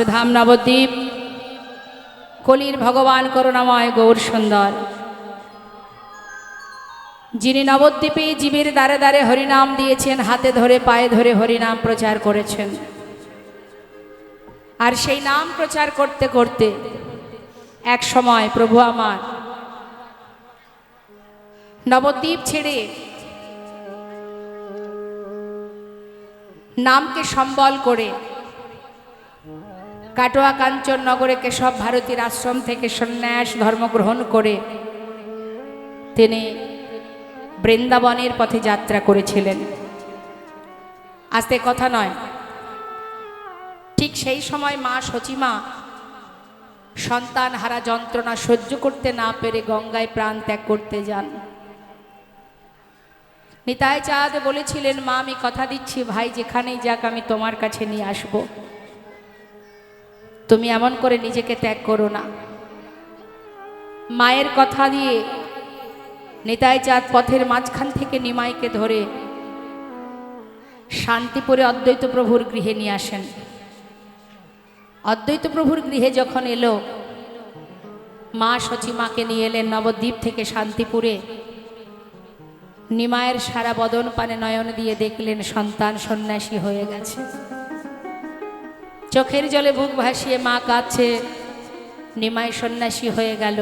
অষ্টধাম নবদ্বীপ, কলির ভগবান করুণাময় গৌর সুন্দর, যিনি নবদ্বীপে জীবের দ্বারে দ্বারে হরিনাম দিয়েছেন, হাতে ধরে পায়ে ধরে হরিনাম প্রচার করেছেন। আর সেই নাম প্রচার করতে করতে এক সময় প্রভু আমার নবদ্বীপ ছেড়ে নামকে সম্বল করে কাটোয়া কাঞ্চন নগরে কেশব ভারতীর আশ্রম থেকে সন্ন্যাস ধর্ম গ্রহণ করে তিনি বৃন্দাবনের পথে যাত্রা করেছিলেন। আস্তে কথা নয়, ঠিক সেই সময় মা সচিমা সন্তান হারা যন্ত্রণা সহ্য করতে না পেরে গঙ্গায় প্রাণ ত্যাগ করতে যান। নিতাই চাঁদ বলেছিলেন, মা আমি কথা দিচ্ছি ভাই যেখানেই যাক আমি তোমার কাছে নিয়ে আসব, তুমি এমন করে নিজেকে ত্যাগ করো না। মায়ের কথা দিয়ে নিতাই চাঁদ পথের মাঝখান থেকে নিমাইকে ধরে শান্তিপুরে অদ্বৈত প্রভুর গৃহে নিয়ে আসেন। অদ্বৈত প্রভুর গৃহে যখন এলো, মা সচিমাকে নিয়ে এলেন নবদ্বীপ থেকে শান্তিপুরে। নিমায়ের সারা বদন পানে নয়ন দিয়ে দেখলেন সন্তান সন্ন্যাসী হয়ে গেছে। চোখের জলে বুক ভাসিয়ে মা কাঁদছে, নিমাই সন্ন্যাসী হয়ে গেল,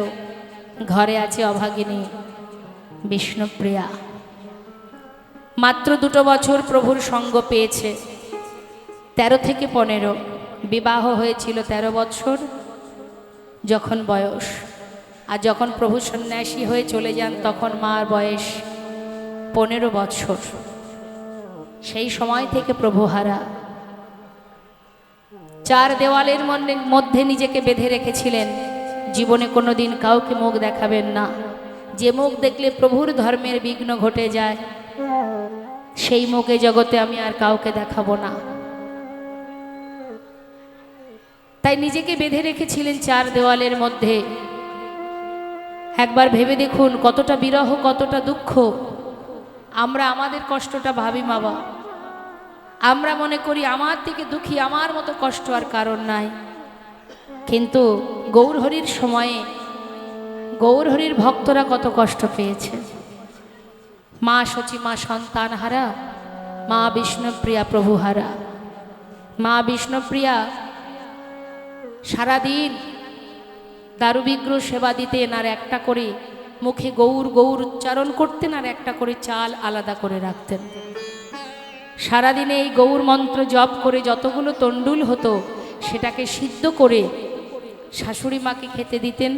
ঘরে আছে অভাগিনী বিষ্ণুপ্রিয়া। মাত্র 2 বছর প্রভুর সঙ্গ পেয়েছে, 13 থেকে 15, বিবাহ হয়েছিল 13 বছর যখন বয়স। আর যখন প্রভু সন্ন্যাসী হয়ে চলে যান তখন মার বয়স 15 বছর। সেই সময় থেকে প্রভু হারা 4 দেওয়ালের মধ্যে নিজেকে বেঁধে রেখেছিলেন। জীবনে কোনোদিন কাউকে মুখ দেখাবেন না, যে মুখ দেখলে প্রভুর ধর্মের বিঘ্ন ঘটে যায় সেই মুখে জগতে আমি আর কাউকে দেখাবো না। তাই নিজেকে বেঁধে রেখেছিলেন 4 দেওয়ালের মধ্যে। একবার ভেবে দেখুন কতটা বিরহ, কতটা দুঃখ। আমরা আমাদের কষ্টটা ভাবি বাবা, আমরা মনে করি আমার থেকে দুঃখী আমার মতো কষ্ট আর কারণ নাই। কিন্তু গৌরহরির সময়ে গৌরহরির ভক্তরা কত কষ্ট পেয়েছে। মা সচিমা সন্তান হারা, মা বিষ্ণুপ্রিয়া প্রভু হারা। মা বিষ্ণুপ্রিয়া সারাদিন দারুবিগ্রহ সেবা দিতেন, আর একটা করে মুখে গৌর গৌর উচ্চারণ করতেন, আর একটা করে চাল আলাদা করে রাখতেন। সারাদিনে এই গৌর মন্ত্র জপ করে যতগুলো তণ্ডুল হতো সেটাকে সিদ্ধ করে শাশুড়ি মাকে খেতে দিতেন।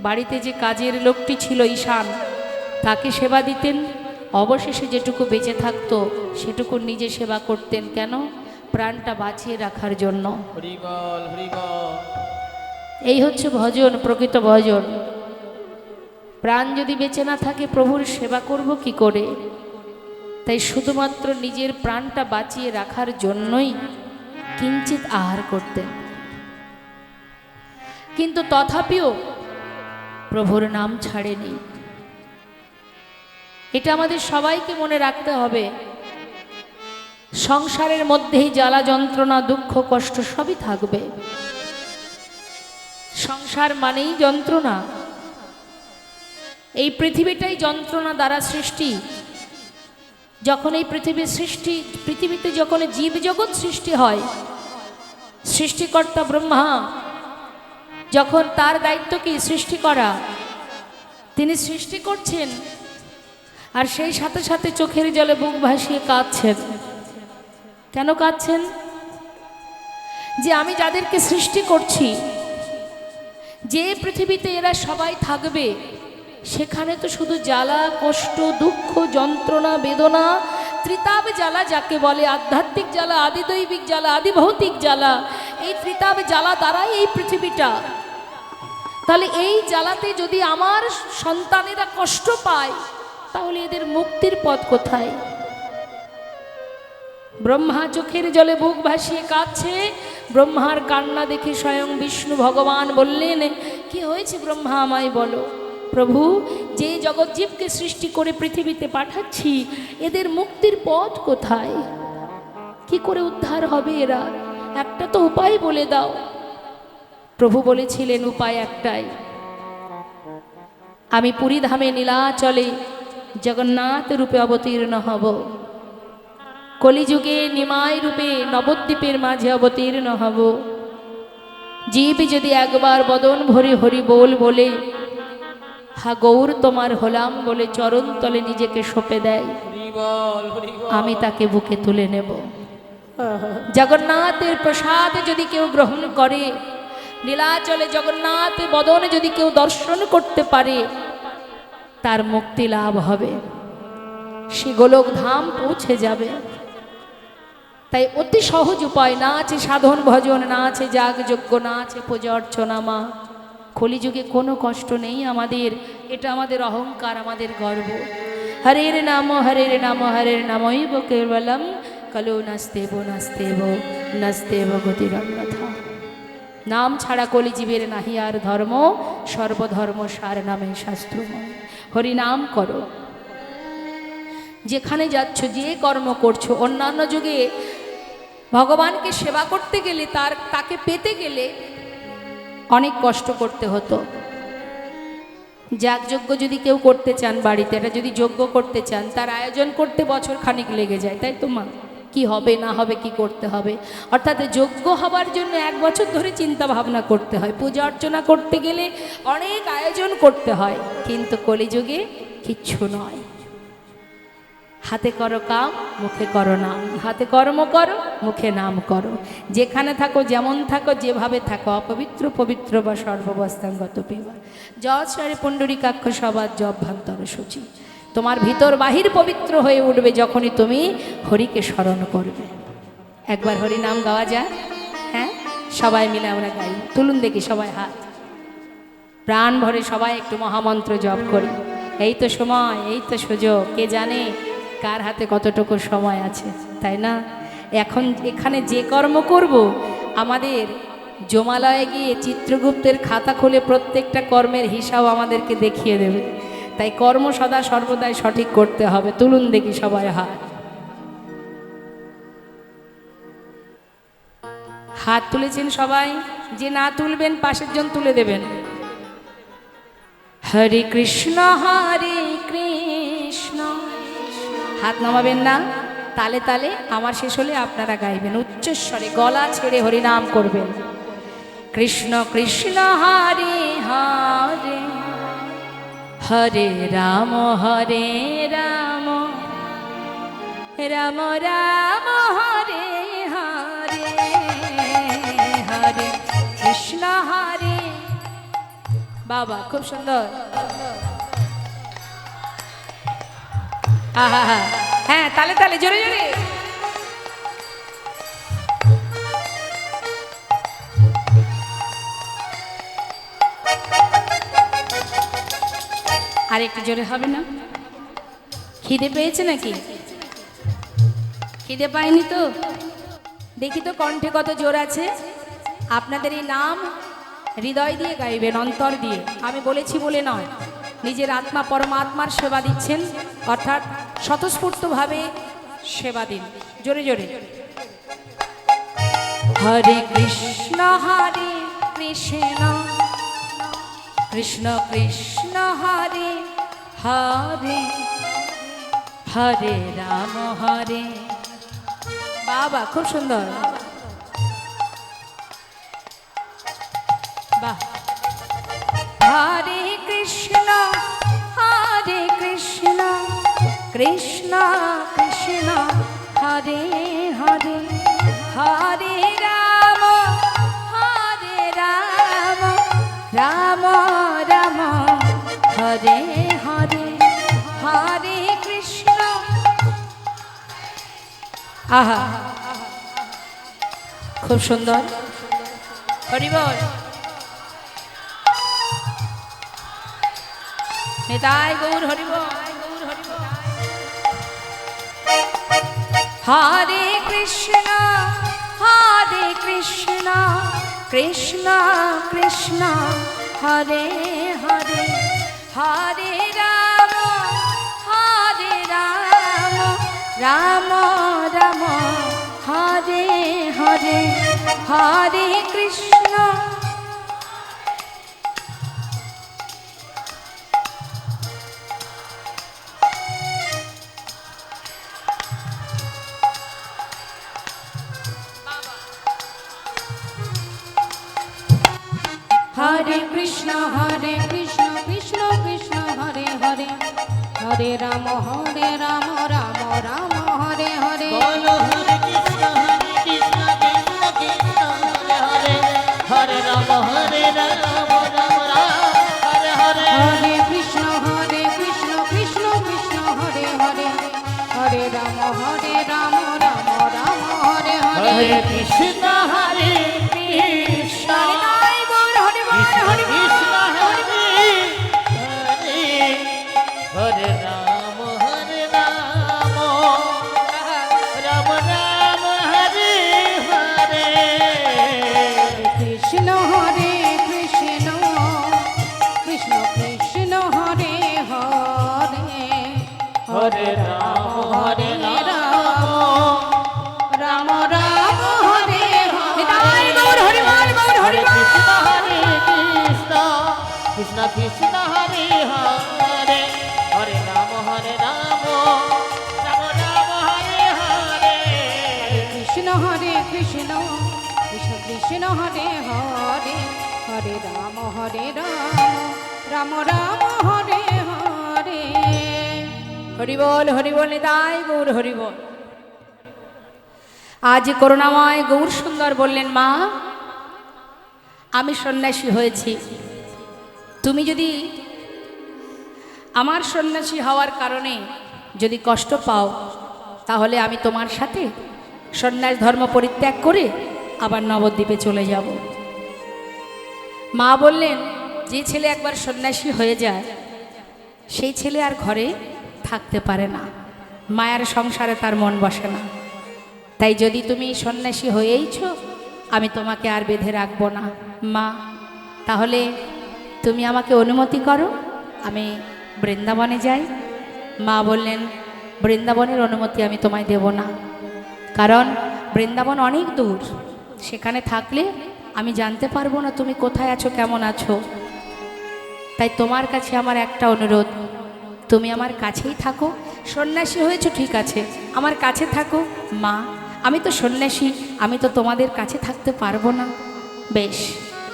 বাড়িতে যে কাজের লোকটি ছিল ঈশান, তাকে সেবা দিতেন। অবশেষে যেটুকু বেঁচে থাকতো সেটুকু নিজে সেবা করতেন। কেন? প্রাণটা বাঁচিয়ে রাখার জন্য। এই হচ্ছে ভজন, প্রকৃত ভজন। প্রাণ যদি বেঁচে না থাকে প্রভুর সেবা করব কি করে? তাই শুধুমাত্র নিজের প্রাণটা বাঁচিয়ে রাখার জন্যই কিঞ্চিত আহার করতেন। কিন্তু তথাপিও প্রভুর নাম ছাড়েনি। এটা আমাদের সবাইকে মনে রাখতে হবে। সংসারের মধ্যেই জ্বালা যন্ত্রণা দুঃখ কষ্ট সবই থাকবে। সংসার মানেই যন্ত্রণা। এই পৃথিবীটাই যন্ত্রণা দ্বারা সৃষ্টি। যখন এই পৃথিবীতে যখন জীব জগৎ সৃষ্টি হয়, সৃষ্টিকর্তা ব্রহ্মা যখন তার দায়িত্ব কি সৃষ্টি করা, তিনি সৃষ্টি করছেন, আর সেই সাথে সাথে চোখের জলে বুক ভাসিয়ে কাঁদছেন। কেন কাঁদছেন? যে আমি যাদেরকে সৃষ্টি করছি, যে পৃথিবীতে এরা সবাই থাকবে, সেখানে তো শুধু জ্বালা কষ্ট দুঃখ যন্ত্রণা বেদনা ত্রিতাব জ্বালা যাকে বলে, আধ্যাত্মিক জ্বালা, আদিদৈবিক জ্বালা, আদিভৌতিক জ্বালা, এই ত্রিতাব জ্বালা দ্বারাই এই পৃথিবীটা। তাহলে এই জ্বালাতে যদি আমার সন্তানেরা কষ্ট পায়, তাহলে এদের মুক্তির পথ কোথায়? ব্রহ্মা চোখের জলে বুক ভাসিয়ে কাঁদছে। ব্রহ্মার কান্না দেখে স্বয়ং বিষ্ণু ভগবান বললেন, কি হয়েছে ব্রহ্মা আমায় বলো। প্রভু, যে জগৎজীবকে সৃষ্টি করে পৃথিবীতে পাঠাচ্ছি, এদের মুক্তির পথ কোথায়? কি করে উদ্ধার হবে এরা? একটা তো উপায় বলে দাও। প্রভু বলেছিলেন উপায় একটাই, আমি পুরী ধামে নীলাচলে জগন্নাথ রূপে অবতীর্ণ হব, কলিযুগে নিমাই রূপে নবদ্বীপের মাঝে অবতীর্ণ হব। জীব যদি একবার বদন ভরে হরি বল বলে, হা গৌর তোমার হলাম বলে চরণ তলে নিজেকে সঁপে দেয়, আমি তাকে বুকে তুলে নেব। জগন্নাথের প্রসাদ যদি কেউ গ্রহণ করে, নীলাচলে জগন্নাথের বদন যদি কেউ দর্শন করতে পারে, তার মুক্তি লাভ হবে, সে গোলক ধাম পৌঁছে যাবে। তাই অতি সহজ উপায়, না আছে সাধন ভজন, না আছে যাগযজ্ঞ, না আছে পূজা অর্চনা। মা, কলিযুগে কোনো কষ্ট নেই আমাদের, এটা আমাদের অহংকার, আমাদের গর্ব। হরের নাম হরের নাম হরের নামৈব কেবলম, কলো নাস্তেব নাস্তেব নাস্তেব গতিরন্যথা। নাম ছাড়া কলিজীবের নাহি আর ধর্ম, সর্বধর্ম সার নামে শাস্ত্রময়। হরি নাম করো, যেখানে যাচ্ছ, যে কর্ম করছো। অন্যান্য যুগে ভগবানকে সেবা করতে গেলে, তাকে পেতে গেলে অনেক কষ্ট করতে হতো। যাগযজ্ঞ যদি কেউ করতে চান বাড়িতে, এটা যদি যজ্ঞ করতে চান, তার আয়োজন করতে বছর খানিক লেগে যায়, তাই তো মা? কি হবে না হবে, কি করতে হবে, অর্থাৎ যজ্ঞ হবার জন্য 1 বছর ধরে চিন্তা ভাবনা করতে হয়। পূজা অর্চনা করতে গেলে অনেক আয়োজন করতে হয়, কিন্তু কলিযুগে কিচ্ছু নয়। হাতে করো কাম, মুখে করো নাম। হাতে কর্ম করো, মুখে নাম করো। যেখানে থাকো, যেমন থাকো, যেভাবে থাকো, অপবিত্র পবিত্র বা সর্ববস্থাঙ্গত পেবা। যৎসারে পুণ্ডরীকাক্ষ সবার জভ্যান্তর সূচি। তোমার ভিতর বাহির পবিত্র হয়ে উঠবে যখনই তুমি হরিকে স্মরণ করবে। একবার হরি নাম গাওয়া যায়? হ্যাঁ, সবাই মিলে আমরা গাই। তুলুন দেখি সবাই হাত, প্রাণ ভরে সবাই একটু মহামন্ত্র জপ করি। এই তো সময়, এই তো সুযোগ। কে জানে কার হাতে কতটুকু সময় আছে, তাই না? এখন এখানে যে কর্ম করব, আমাদের জমালয়ে গিয়ে চিত্রগুপ্তের খাতা খুলে প্রত্যেকটা কর্মের হিসাব আমাদেরকে দেখিয়ে দেবে। তাই কর্ম সদা সর্বদাই সঠিক করতে হবে। তুলুন দেখি সবাই হাত। হাত তুলেছেন সবাই? যে না তুলবেন, পাশের জন তুলে দেবেন। হরে কৃষ্ণ হরে কৃষ্ণ, হাত নামাবেন না। তালে তালে আমার শেষ হলে আপনারা গাইবেন, উচ্চস্বরে গলা ছেড়ে হরিনাম করবেন। কৃষ্ণ কৃষ্ণ হরে হরে, হরে রাম রাম রাম হরে হরে, হরে কৃষ্ণ হরে। বাবা, খুব সুন্দর। হ্যাঁ, তালে তালে জোরে জোরে। আর একটু জোরে হবে না? খিদে পেয়েছে নাকি? খিদে পায়নি তো? দেখি তো কণ্ঠে কত জোর আছে। আপনাদের এই নাম হৃদয় দিয়ে গাইবেন, অন্তর দিয়ে। আমি বলেছি বলে নয়, নিজের আত্মা পরমাত্মার সেবা দিচ্ছেন, অর্থাৎ স্বতঃস্ফূর্তভাবে সেবা দিন। জোরে জোরে। হরে কৃষ্ণ হরে কৃষ্ণ, কৃষ্ণ কৃষ্ণ হরে হরে, হরে রাম হরে। বাবা, খুব সুন্দর। বাহ। হরে কৃষ্ণ কৃষ্ণ কৃষ্ণ হরে হরে, হরে রাম রাম রাম হরে হরে, হরে কৃষ্ণ। আহা, খুব সুন্দর। হরি বল। নিতাই গৌর হরি বল। হরে কৃষ্ণ কৃষ্ণ কৃষ্ণ হরে হরে, হরে রাম রাম রাম হরে হরে, হরে কৃষ্ণ
হরে কৃষ্ণ কৃষ্ণ কৃষ্ণ হরে হরে হরে রাম রাম রাম হরে হরে
বলো হরে কৃষ্ণ কৃষ্ণ কৃষ্ণ হরে হরে হরে রাম রাম রাম হরে হরে
হরে কৃষ্ণ কৃষ্ণ কৃষ্ণ হরে হরে হরে রাম রাম রাম হরে হরে
হরে কৃষ্ণ কৃষ্ণ
হরে বল হরে বল হরে বল
কৃষ্ণ হরে হরে রাম রাম রাম হরে হরে
কৃষ্ণ কৃষ্ণ কৃষ্ণ কৃষ্ণ হরে হরে
হরে রাম হরে
রাম রাম হরে হরে গৌর হরি বল গৌর হরি বল
কৃষ্ণ হরে কৃষ্ণ কৃষ্ণ কৃষ্ণ হরে হরে হরে রাম রাম রাম হরে হরে
কৃষ্ণ কৃষ্ণ কৃষ্ণ কৃষ্ণ হরে হরে হরে রাম রাম রাম হরে হরে হরি বল নিতাই গৌর হরি বল।
আজ করুণাময় গৌর সুন্দর বললেন, মা আমি সন্ন্যাসী হয়েছি, তুমি যদি আমার সন্ন্যাসী হওয়ার কারণে যদি কষ্ট পাও তাহলে আমি তোমার সাথে সন্ন্যাস ধর্ম পরিত্যাগ করে আবার নবদ্বীপে চলে যাব। মা বললেন, যে ছেলে একবার সন্ন্যাসী হয়ে যায় সেই ছেলে আর ঘরে থাকতে পারে না, মায়ার সংসারে তার মন বসে না। তাই যদি তুমি সন্ন্যাসী হয়েইছ আমি তোমাকে আর বেঁধে রাখবো না মা, তাহলে তুমি আমাকে অনুমতি করো আমি বৃন্দাবনে যাই। মা বললেন, বৃন্দাবনের অনুমতি আমি তোমায় দেব না, কারণ বৃন্দাবন অনেক দূর, সেখানে থাকলে আমি জানতে পারবো না তুমি কোথায় আছো, কেমন আছো। তাই তোমার কাছে আমার একটা অনুরোধ, তুমি আমার কাছেই থাকো, সন্ন্যাসী হয়েছো ঠিক আছে, আমার কাছে থাকো। মা আমি তো সন্ন্যাসী, আমি তো তোমাদের কাছে থাকতে পারবো না। বেশ,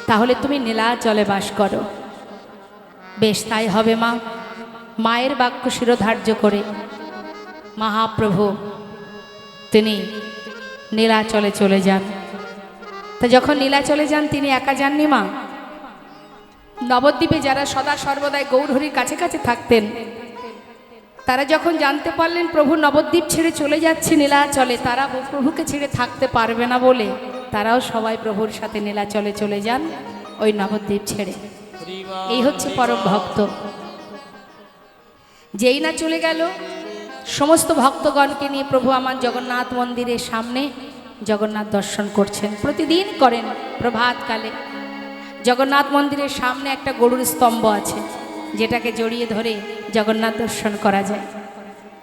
তাহলে তুমি নীলাচলে বাস করো। বেশ তাই হবে মা। মায়ের বাক্য শিরোধার্য করে মহাপ্রভু তিনি নীলাচলে চলে যান। তা যখন নীলাচলে যান তিনি একা যাননি মা, নবদ্বীপে যারা সদা সর্বদাই গৌরহরির কাছে কাছে থাকতেন তারা যখন জানতে পারলেন প্রভু নবদ্বীপ ছেড়ে চলে যাচ্ছে নীলাচলে, তারা প্রভুকে ছেড়ে থাকতে পারবে না বলে তারাও সবাই প্রভুর সাথে নীলাচলে চলে যান ওই নবদ্বীপ ছেড়ে। এই হচ্ছে পরম ভক্ত। যেই না চলে গেল সমস্ত ভক্তগণকে নিয়ে প্রভু আমার জগন্নাথ মন্দিরের সামনে জগন্নাথ দর্শন করছেন, প্রতিদিন করেন প্রভাতকালে। জগন্নাথ মন্দিরের সামনে একটা গরুর স্তম্ভ আছে যেটাকে জড়িয়ে ধরে জগন্নাথ দর্শন করা যায়।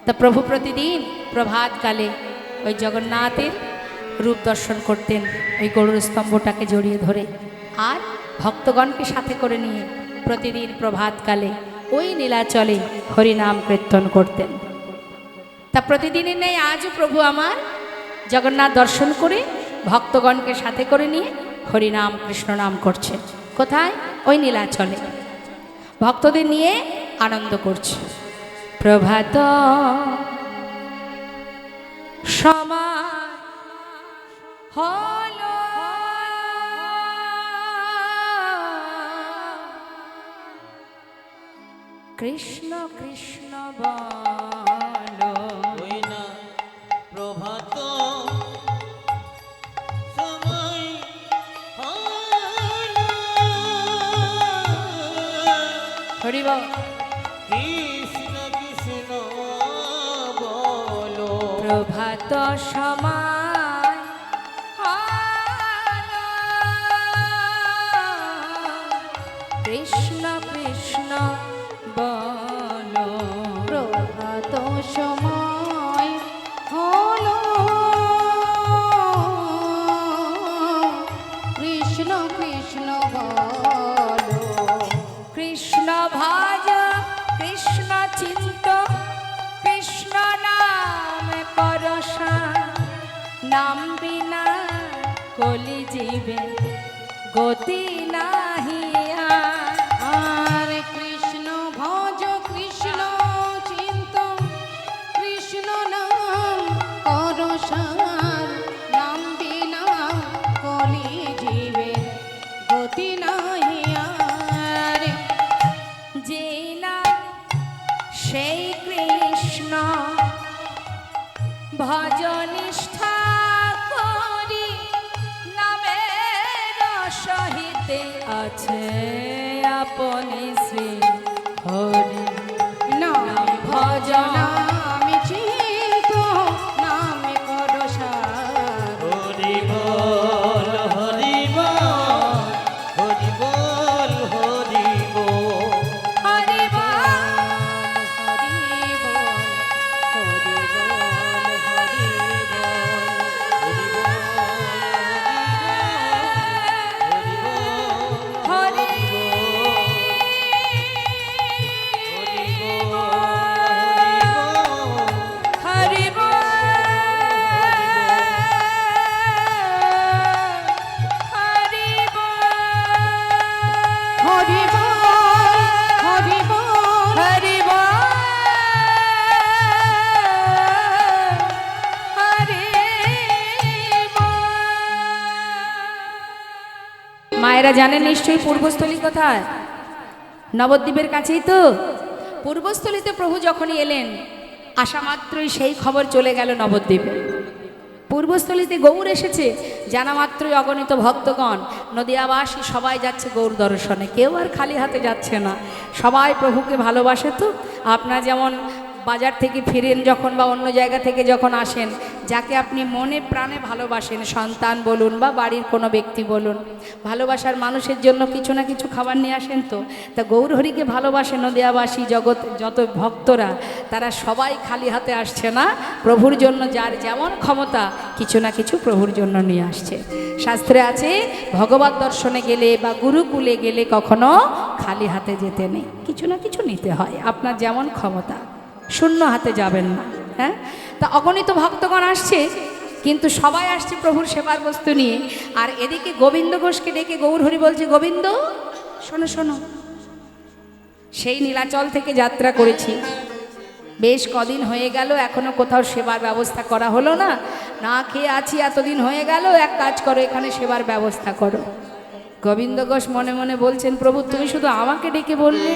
তা প্রভু প্রতিদিন প্রভাতকালে ওই জগন্নাথের রূপ দর্শন করতেন ওই গরুর স্তম্ভটাকে জড়িয়ে ধরে, আর ভক্তগণকে সাথে করে নিয়ে প্রতিদিন প্রভাতকালে ওই নীলাচলে হরিনাম কীর্তন করতেন। তা প্রতিদিনের ন্যায় আজও প্রভু আমার জগন্নাথ দর্শন করে ভক্তগণকে সাথে করে নিয়ে হরিনাম কৃষ্ণ নাম করছে। কোথায়? ওই নীলাচলে ভক্তদের নিয়ে আনন্দ করছে। প্রভাত সময় হলো কৃষ্ণ কৃষ্ণ বলো,
ওই না প্রভাত সময় হলো
হরি বল।
কৃষ্ণ কৃষ্ণ বলো
প্রভাত সময় হলো কৃষ্ণ কৃষ্ণ বলো,
প্রভাত সময় হলো কৃষ্ণ কৃষ্ণ বলো,
কৃষ্ণ ভজ কৃষ্ণ চিন্ত কৃষ্ণ নাম করসা, নাম বিনা কলি জীবে গতি নাহি ভজনিষ্ঠা করি নামের সহিতে আছে আপনি শ্রী হরি
নাম ভজন আমি চিত নামে করো সার
হরি বল হরি বল হরি বল হরি বল
হরি বল
হরি বল হরি বল হরি বল
হরি হরি বল হরি বল
হরি বল হরি বল
হরি বল হরি বল। মায়েরা জানেন নিশ্চয়ই পূর্বস্থলী কোথায়? নবদ্বীপের কাছেই তো। পূর্বস্থলীতে প্রভু যখনই এলেন আসা মাত্রই সেই খবর চলে গেল নবদ্বীপে। পূর্বস্থলীতে গৌর এসেছে জানা মাত্রই অগণিত ভক্তগণ নদিয়াবাসী সবাই যাচ্ছে গৌর দর্শনে। কেউ আর খালি হাতে যাচ্ছে না, সবাই প্রভুকে ভালোবাসে। তো আপনারা যেমন বাজার থেকে ফিরেন যখন বা অন্য জায়গা থেকে যখন আসেন, যাকে আপনি মনে প্রাণে ভালোবাসেন, সন্তান বলুন বা বাড়ির কোনো ব্যক্তি বলুন, ভালোবাসার মানুষের জন্য কিছু না কিছু খাবার নিয়ে আসেন। তো তা গৌরহরিকে ভালোবাসে নদিয়াবাসী জগৎ যত ভক্তরা, তারা সবাই খালি হাতে আসছে না। প্রভুর জন্য যার যেমন ক্ষমতা কিছু না কিছু প্রভুর জন্য নিয়ে আসছে। শাস্ত্রে আছে ভগবত দর্শনে গেলে বা গুরুকুলে গেলে কখনো খালি হাতে যেতে নেই, কিছু না কিছু নিতে হয়, আপনার যেমন ক্ষমতা, শূন্য হাতে যাবেন না। হ্যাঁ, তা অগণিত ভক্তগণ আসছে, কিন্তু সবাই আসছে প্রভুর সেবার বস্তু নিয়ে। আর এদিকে গোবিন্দ ঘোষকে ডেকে গৌরহরি বলছে, গোবিন্দ শোনো শোনো, সেই নীলাচল থেকে যাত্রা করেছি, বেশ কদিন হয়ে গেল, এখনো কোথাও সেবার ব্যবস্থা করা হলো না, না খেয়ে আছি এতদিন হয়ে গেল, এক কাজ করো এখানে সেবার ব্যবস্থা করো। গোবিন্দ ঘোষ মনে মনে বলছেন, প্রভু তুমি শুধু আমাকে ডেকে বললে,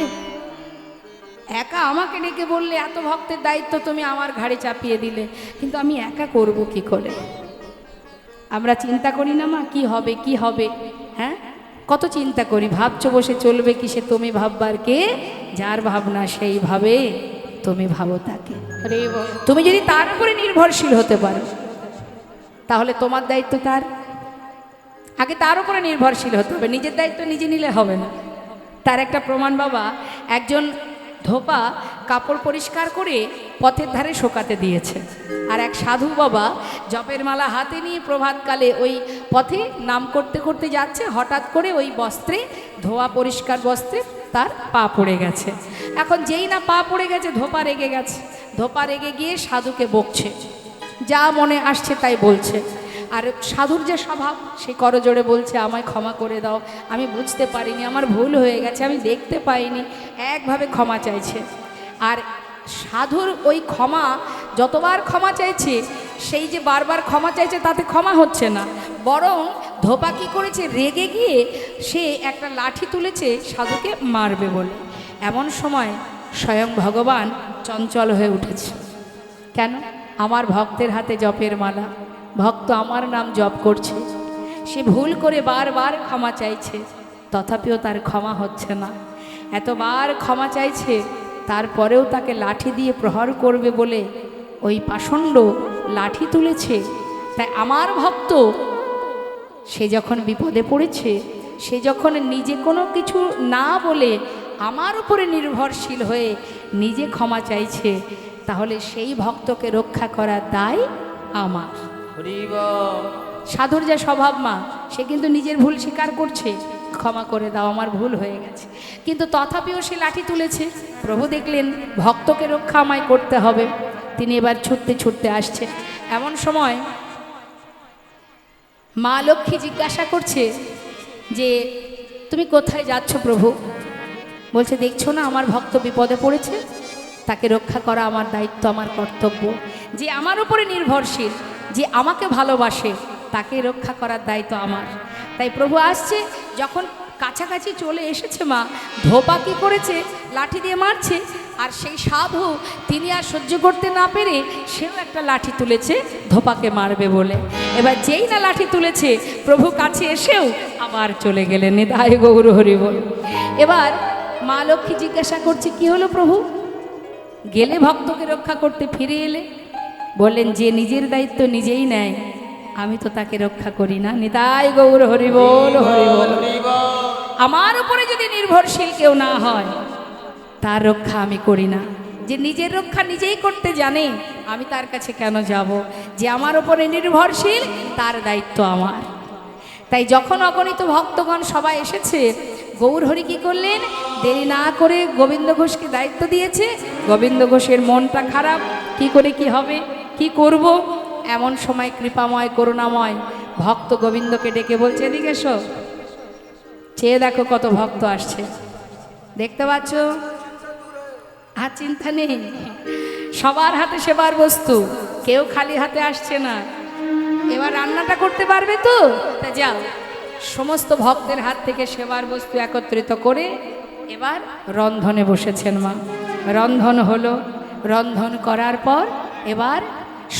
একা আমাকে ডেকে বললে, এত ভক্তের দায়িত্ব তুমি আমার ঘাড়ে চাপিয়ে দিলে, কিন্তু আমি একা করব কি করে? আমরা চিন্তা করি না মা, কি হবে কি হবে? হ্যাঁ, কত চিন্তা করি, ভাবছো বসে চলবে কি সে তুমি ভাববার কে? যার ভাবনা সেই ভাবে, তুমি ভাবো তাকে।
হরি বল
তুমি যদি তার উপরে নির্ভরশীল হতে পারো তাহলে তোমার দায়িত্ব তার, আগে তার উপরে নির্ভরশীল হতে হবে, নিজের দায়িত্ব নিজে নিলে হবে না। তার একটা প্রমাণ বাবা, একজন ধোপা কাপড় পরিষ্কার করে পথের ধারে শোকাতে দিয়েছে, আর এক সাধু বাবা জপের মালা হাতে নিয়ে প্রভাতকালে ওই পথে নাম করতে করতে যাচ্ছে, হঠাৎ করে ওই বস্ত্রে, ধোয়া পরিষ্কার বস্ত্রে তার পা পড়ে গেছে। এখন যেই না পা পড়ে গেছে, ধোপা রেগে গেছে, ধোপা রেগে গিয়ে সাধুকে বকছে, যা মনে আসছে তাই বলছে। আর সাধুর যে স্বভাব, সে করজোড়ে বলছে, আমায় ক্ষমা করে দাও, আমি বুঝতে পারিনি, আমার ভুল হয়ে গেছে, আমি দেখতে পাইনি, একভাবে ক্ষমা চাইছে। আর সাধুর ওই ক্ষমা, যতবার ক্ষমা চাইছে, সেই যে বারবার ক্ষমা চাইছে তাতে ক্ষমা হচ্ছে না, বরং ধোপা কী করেছে, রেগে গিয়ে সে একটা লাঠি তুলেছে সাধুকে মারবে বলে। এমন সময় স্বয়ং ভগবান চঞ্চল হয়ে উঠেছে। কেন? আমার ভক্তের হাতে জপের মালা, ভক্ত আমার নাম জপ করছে, সে ভুল করে বারবার ক্ষমা চাইছে, তথাপিও তার ক্ষমা হচ্ছে না। এতবার ক্ষমা চাইছে, তারপরেও তাকে লাঠি দিয়ে প্রহার করবে বলে ওই পাষণ্ড লাঠি তুলেছে। তাই আমার ভক্ত, সে যখন বিপদে পড়েছে, সে যখন নিজে কোনো কিছু না বলে আমার উপরে নির্ভরশীল হয়ে নিজে ক্ষমা চাইছে, তাহলে সেই ভক্তকে রক্ষা করার দায় আমার।
হরি বল
সাধুর যা স্বভাব মা, সে কিন্তু নিজের ভুল স্বীকার করছে, ক্ষমা করে দাও, আমার ভুল হয়ে গেছে, কিন্তু তথাপিও সে লাঠি তুলেছে। প্রভু দেখলেন ভক্তকে রক্ষা আমায় করতে হবে, তিনি এবার ছুটতে ছুটতে আসছে। এমন সময় মা লক্ষ্মী জিজ্ঞাসা করছে যে, তুমি কোথায় যাচ্ছ প্রভু? বলছে, দেখছো না আমার ভক্ত বিপদে পড়েছে, তাকে রক্ষা করা আমার দায়িত্ব, আমার কর্তব্য। যে আমার উপরে নির্ভরশীল, যে আমাকে ভালোবাসে, তাকে রক্ষা করার দায়িত্ব আমার। তাই প্রভু আসছে, যখন কাছাকাছি চলে এসেছে মা, ধোপা কি করেছে, লাঠি দিয়ে মারছে। আর সেই সাধু তিনি আর সহ্য করতে না পেরে সেও একটা লাঠি তুলেছে ধোপাকে মারবে বলে। এবার যেই না লাঠি তুলেছে, প্রভু কাছে এসেও আবার চলে গেলেন। নিতাই গৌর হরি বল। এবার মা লক্ষ্মী জিজ্ঞাসা করছে, কি হলো প্রভু? গেলে ভক্তকে রক্ষা করতে, ফিরে এলে? বললেন, যে নিজের দায়িত্ব নিজেই নেয়, আমি তো তাকে রক্ষা করি না। নিতাই গৌর হরি বল, হরি বল। আমার উপরে যদি নির্ভরশীল কেউ না হয়, তার রক্ষা আমি করি না। যে নিজের রক্ষা নিজেই করতে জানে, আমি তার কাছে কেন যাব? যে আমার উপরে নির্ভরশীল, তার দায়িত্ব আমার। তাই যখন অগণিত ভক্তগণ সবাই এসেছে, গৌরহরি কি করলেন? দেরি না করে গোবিন্দ ঘোষকে দায়িত্ব দিয়েছে। গোবিন্দ ঘোষের মনটা খারাপ, কি করে কি হবে, কি করব? এমন সময় কৃপাময় করুণাময় ভক্ত গোবিন্দকে ডেকে বলছে, এদিকে এসো, চেয়ে দেখো কত ভক্ত আসছে, দেখতে পাচ্ছ? আর চিন্তা নেই, সবার হাতে সেবার বস্তু, কেউ খালি হাতে আসছে না। এবার রান্নাটা করতে পারবে তো? তা যাও, সমস্ত ভক্তের হাত থেকে সেবার বস্তু একত্রিত করে এবার রন্ধনে বসেছেন মা। রন্ধন হলো, রন্ধন করার পর এবার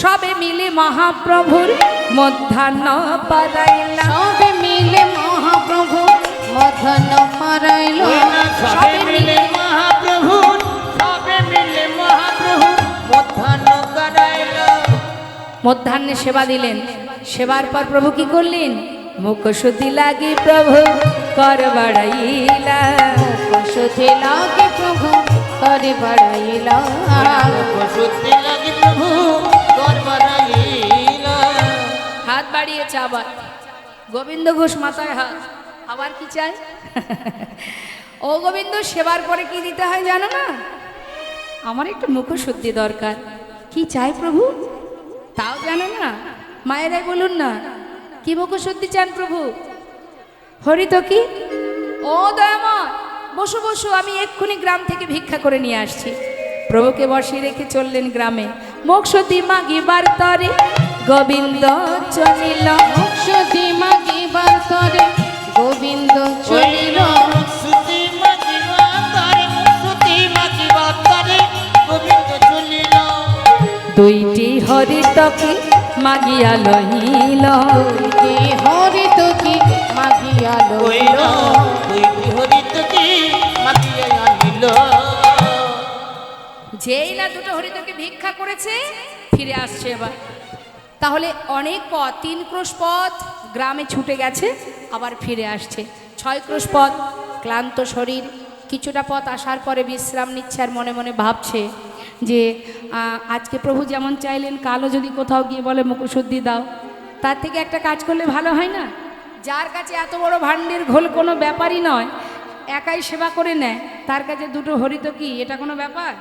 সবে মিলে মহাপ্রভুর মধ্যাহ্ন পারাইলা।
সবে মিলে মহাপ্রভু মধ্যাহ্ন পারাইল।
সবে মিলে মহাপ্রভু, সবে মিলে মহাপ্রভু মধ্যাহ্ন করাইল।
মধ্যাহ্নে সেবা দিলেন। সেবার পর প্রভু কি করলেন? মুখশুদ্ধি লাগি প্রভু কর বাড়াইলা।
মুখশুদ্ধি লাগে প্রভু করে বাড়াইলা।
মুখশুদ্ধি লাগি প্রভু কর বাড়াইলা।
হাত বাড়িয়েছে আবার গোবিন্দ ঘোষ, মাথায় হাত। আবার কি চাই? ও গোবিন্দ, সেবার পরে কি দিতে হয় জানো না? আমার একটু মুখশুদ্ধি দরকার। কি চাই প্রভু? তাও জানো না? মায়েরাই বলুন না, কি মুখশুদ্ধি চান প্রভু? হরি তো কি? ও দয়ামা, বসো বসো, আমি এক্ষুনি গ্রাম থেকে ভিক্ষা করে নিয়ে আসছি। প্রভুকে বসিয়ে রেখে চললেন গ্রামে। মুখশুদ্ধি মাগিবার তরে গোবিন্দ চলিল।
মুখশুদ্ধি মাগিবার তরে গোবিন্দ চলিল।
মুখশুদ্ধি মাগিবার তরে, মুখশুদ্ধি মাগিবার তরে গোবিন্দ চলিল।
দুইটি হরিতকে মাগিয়া লইল।
দুইটি হরিতকে মাগিয়া লইল।
দুইটি হরিতকে মাগিয়া আনিল।
যেই না দুটো হরিতকে ভিক্ষা করেছে, ফিরে আসছে এবার। তাহলে অনেক পথ, 3 ক্রোশ পথ গ্রামে ছুটে গেছে, আবার ফিরে আসছে। 6 ক্রোশ পথ, ক্লান্ত শরীর। কিছুটা পথ আসার পরে বিশ্রাম নিচ্ছে, আর মনে মনে ভাবছে যে আজকে প্রভু যেমন চাইলেন, কালও যদি কোথাও গিয়ে বলে মুখশুদ্ধি দাও, তার থেকে একটা কাজ করলে ভালো হয় না? যার কাছে এত বড় ভাণ্ডের ঘোল কোনো ব্যাপারই নয়, একাই সেবা করে নেয়, তার কাছে দুটো হরিত কি এটা কোনো ব্যাপার?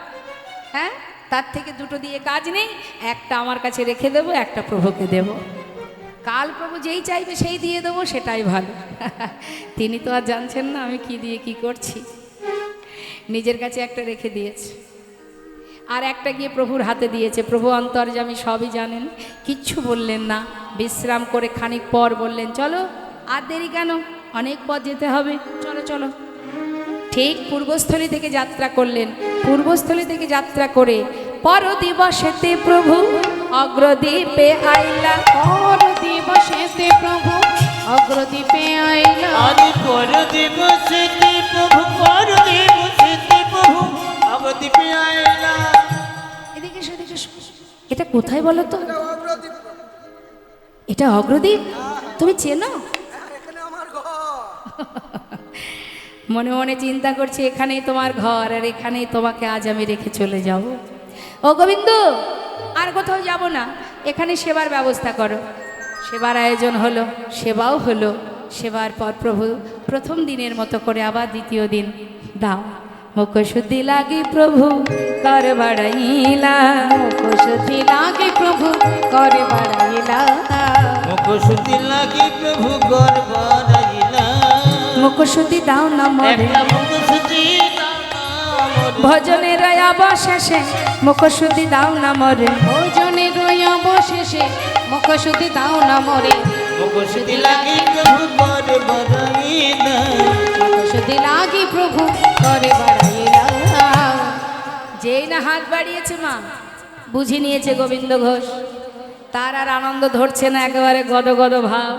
হ্যাঁ, তার থেকে দুটো দিয়ে কাজ নেই, একটা আমার কাছে রেখে দেবো, একটা প্রভুকে দেব। কাল প্রভু যেই চাইবে সেই দিয়ে দেবো, সেটাই ভালো। তিনি তো আর জানছেন না আমি কি দিয়ে কি করছি। নিজের কাছে একটা রেখে দিয়েছে, আর একটা গিয়ে প্রভুর হাতে দিয়েছে। প্রভু অন্তর্যামী, সবই জানেন, কিচ্ছু বললেন না। বিশ্রাম করে খানিক পর বললেন, চলো, আর দেরি কেন, অনেক পথ যেতে হবে, চলো চলো। ঠিক পূর্বস্থলী থেকে যাত্রা করলেন। পূর্বস্থলী থেকে যাত্রা করে পর দিবসেতে প্রভু অগ্রদ্বীপে আইলা।
পর দিবসেতে প্রভু অগ্রদ্বীপে আইলা।
আদি পর দিবসেতে প্রভু, পর দিবসেতে প্রভু অগ্রদ্বীপে আইলা।
এদিকে এসো, এদিকে এসো। এটা কোথায় বলো তো? এটা অগ্রদ্বীপ? তুমি চেনো? মনে মনে চিন্তা করছি, এখানেই তোমার ঘর, আর এখানেই তোমাকে আজ আমি রেখে চলে যাব। ও গোবিন্দ, আর কোথাও যাব না, এখানে সেবার ব্যবস্থা করো। সেবার আয়োজন হলো, সেবাও হলো। সেবার পর প্রভু প্রথম দিনের মতো করে আবার দ্বিতীয় দিন, দাও মুখশুদ্ধি লাগি প্রভু কর বাড়াইলা।
মুখশুদ্ধি লাগে প্রভু করে বাড়াইলা।
মুখশুদ্ধি লাগি প্রভু কর বাড়াইলা।
মুখশুদ্ধি দাও না মরে,
মুখশুদ্ধি দাও না মোরে।
ভজনের অবশেষে মুখশুদ্ধি দাও না মরে।
ভোজনে রই অবশেষে মুখশুদ্ধি দাও না মরে।
মুখোশটি লাগি প্রভু করে বড়াই দাও।
যদি লাগি প্রভু করে বাড়াইলা।
যেই না হাত বাড়িয়েছে মা, বুঝে নিয়েছে গোবিন্দ ঘোষ, তার আর আনন্দ ধরছে না, একেবারে গদ গদ ভাব।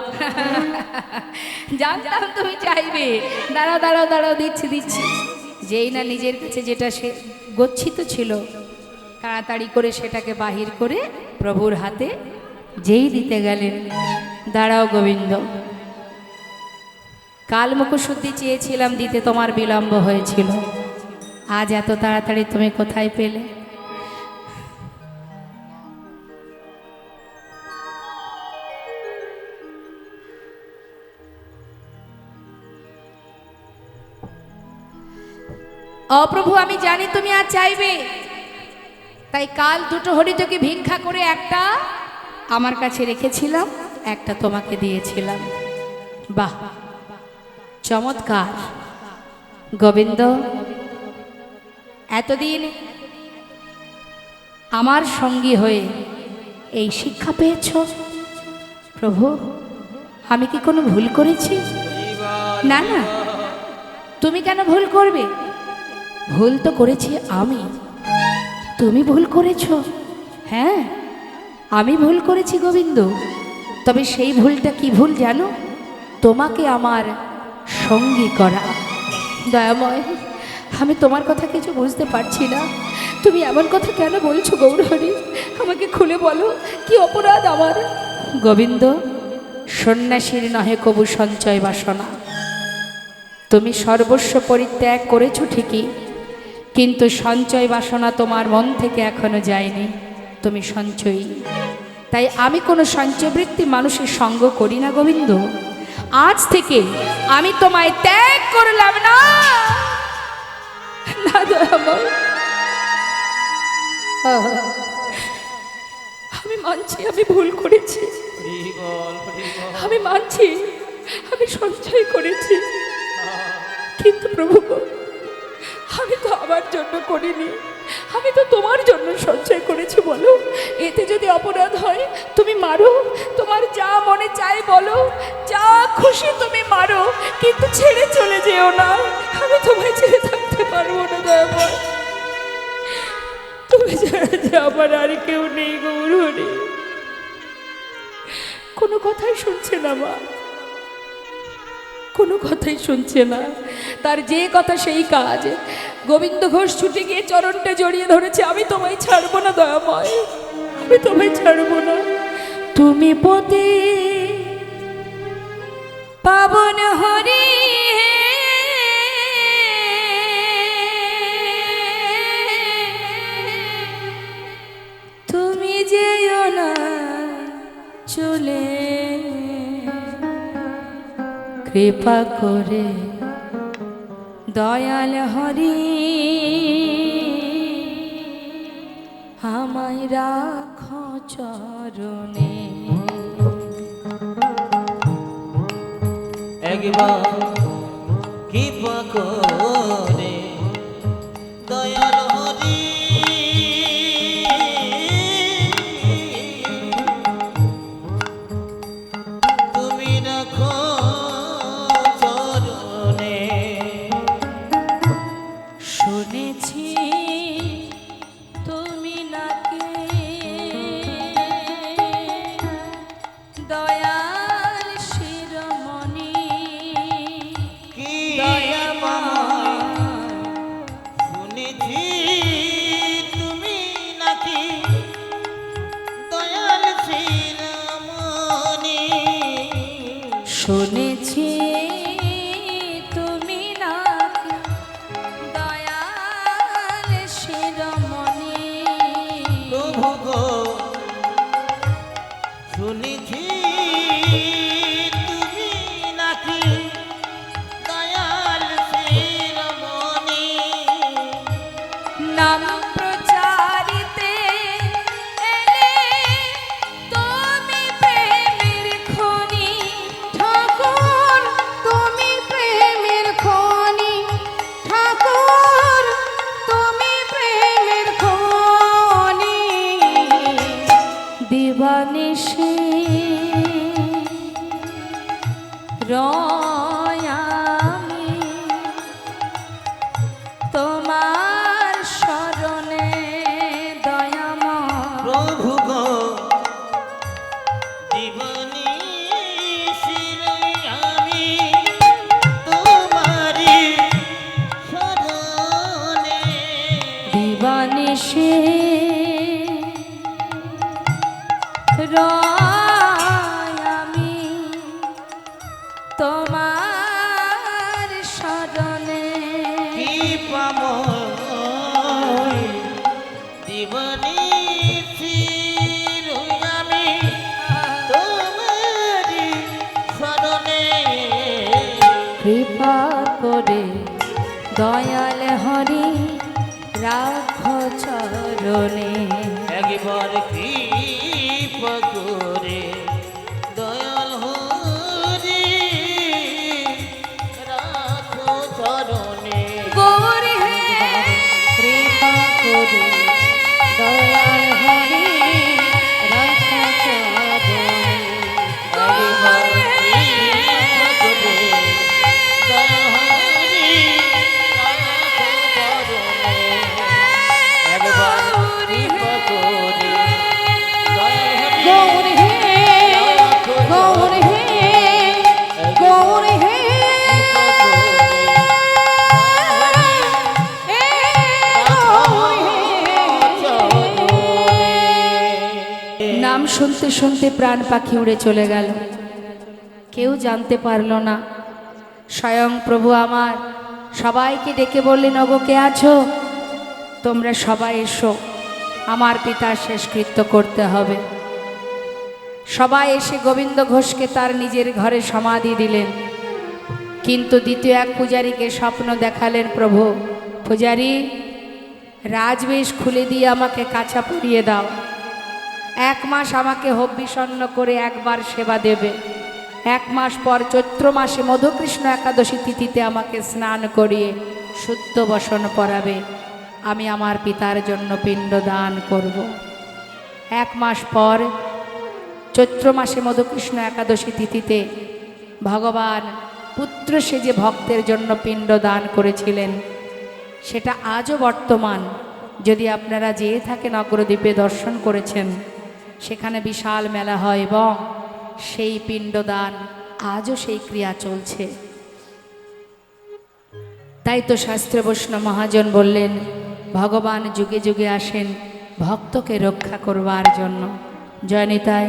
জানতাম তুমি চাইবে, দাঁড়াও দাঁড়াও দাঁড়াও, দিচ্ছি দিচ্ছি। যেই না নিজের কাছে যেটা সে গচ্ছিত ছিল, তাড়াতাড়ি করে সেটাকে বাহির করে প্রভুর হাতে যেই দিতে গেলেন, দাঁড়াও গোবিন্দ, কাল মুখশুদ্ধি চেয়েছিলাম দিতে, তোমার বিলম্ব হয়েছিল, আজ এত তাড়াতাড়ি তুমি কোথায় পেলে? অপ্রভু, আমি জানি তুমি আজ চাইবে, তাই কাল দুটো হরিতকে ভিক্ষা করে একটা আমার কাছে রেখেছিলাম, একটা তোমাকে দিয়েছিলাম। বাহ, চমৎকার গোবিন্দ, এতদিন আমার সঙ্গী হয়ে এই শিক্ষা পেয়েছ। প্রভু, আমি কি কোনো ভুল করেছি? না না, তুমি কেন ভুল করবে? ভুল তো করেছি আমি, তুমি ভুল করেছ। হ্যাঁ, আমি ভুল করেছি গোবিন্দ, তবে সেই ভুলটা কি ভুল জানো? তোমাকে আমার সঙ্গী করা। দয়াময়, আমি তোমার কথা কিছু বুঝতে পারছি না, তুমি এমন কথা কেন বলছো গৌরহরি? আমাকে খুলে বলো, কি অপরাধ আমার? গোবিন্দ, সন্ন্যাসীর নহে কবু সঞ্চয় বাসনা। তুমি সর্বস্ব পরিত্যাগ করেছো ঠিকই, কিন্তু সঞ্চয় বাসনা তোমার মন থেকে এখনো যায়নি, তুমি সঞ্চয়ী। তাই আমি কোনো সঞ্চয়বৃত্তি মানুষের সঙ্গ করি না গোবিন্দ। আজ থেকে আমি তোমায় ত্যাগ করলাম না। না দয়াময়, আমি মানছি আমি ভুল করেছি, আমি মানছি আমি সঞ্চয় করেছি, কিন্তু প্রভু গো, আমি তো আমার জন্য করিনি, আমি তো তোমার জন্য সঞ্চয় করেছি। বলো, এতে যদি অপরাধ হয় তুমি মারো, তোমার যা মনে চাই বলো, যা খুশি তুমি মারো, কিন্তু ছেড়ে চলে যেও না। আমি তোমায় ছেড়ে থাকতে পারবো না দয়াময়, তুমি ছাড়া যে আমার আর কেউ নেই গৌরহরি। কোনো কথাই শুনছে না মা, কোনো কথাই শুনছে না, তার যে কথা সেই কাজ। গোবিন্দ ঘোষ ছুটে গিয়ে চরণটা জড়িয়ে ধরেছে, আমি তোমায় ছাড়বো না দয়াময়, আমি তোমায় ছাড়বো না। তুমি পতি পাবন হরি, তুমি যেও না চলে, কৃপা করে দয়াল হরি আমায় রাখো চরণে।
একবার কৃপা করে দয়াল হরি তুমি রাখো চরণে।
শুনেছি তুমি নাকি দয়াল শিরোমণি,
কি
দয়াময়,
শুনেছি তুমি নাকি দয়াল শিরোমণি,
শুনেছি তুমি নাকি দয়াল শিরোমণি।
প্রভু গো শুনেছি তুমি নাকি দয়াল শিরোমণি,
নাম প্রচারিতে এলে তুমি প্রেমের খনি,
ঠাকুর তুমি প্রেমের খনি, ঠাকুর তুমি প্রেমের খনি।
দিবানিশি রয়ামি তোমার শরণে দয়াময়
প্রভু গো জীবনী আমি তোমারি শরণে
দিবানিশি আমি তোমার শরণে
কৃপাময় জীবনী আমি তোমারি শরণে
কৃপা করে দয়াল হরি রাখো চরণে
একবার কৃপা করে দয়াল হরি রাখো চরণে
গৌরী হে
কৃপা করে দয়াল হরি রাখো চরণে
একবার কৃপা করে দয়াল হরি রাখো চরণে একবার কৃপা করে দয়াল হরি
গৌর হে গৌর হে গৌর হে
নাম শুনতে শুনতে প্রাণ পাখি উড়ে চলে গেল। কেউ জানতে পারল না। স্বয়ং প্রভু আমার সবাইকে ডেকে বললেন, ওগো কে আছো? তোমরা সবাই এসো, আমার পিতার শেষকৃত্য করতে হবে। সবাই এসে গোবিন্দ ঘোষকে তার নিজের ঘরে সমাধি দিলেন। কিন্তু দ্বিতীয় এক পূজারীকে স্বপ্ন দেখালেন প্রভু, পূজারী রাজবেশ খুলে দিয়ে আমাকে কাছা পরিয়ে দাও, 1 মাস আমাকে হব্বিষণ্ণ করে একবার সেবা দেবে, 1 মাস পর চৈত্র মাসে মধুকৃষ্ণ একাদশী তিথিতে আমাকে স্নান করিয়ে শুদ্ধ বসন পরাবে, আমি আমার পিতার জন্য পিণ্ড দান করব। 1 মাস পর চৈত্র মাসে মধুকৃষ্ণ একাদশী তিথিতে ভগবান পুত্র সেজে ভক্তের জন্য পিণ্ড দান করেছিলেন। সেটা আজও বর্তমান। যদি আপনারা যেয়ে থাকেন অগ্রদ্বীপে দর্শন করেছেন, সেখানে বিশাল মেলা হয় এবং সেই পিণ্ডদান আজও সেই ক্রিয়া চলছে। তাই তো শাস্ত্রে বৈষ্ণব মহাজন বললেন, ভগবান যুগে যুগে আসেন ভক্তকে রক্ষা করবার জন্য। জয় নিতাই।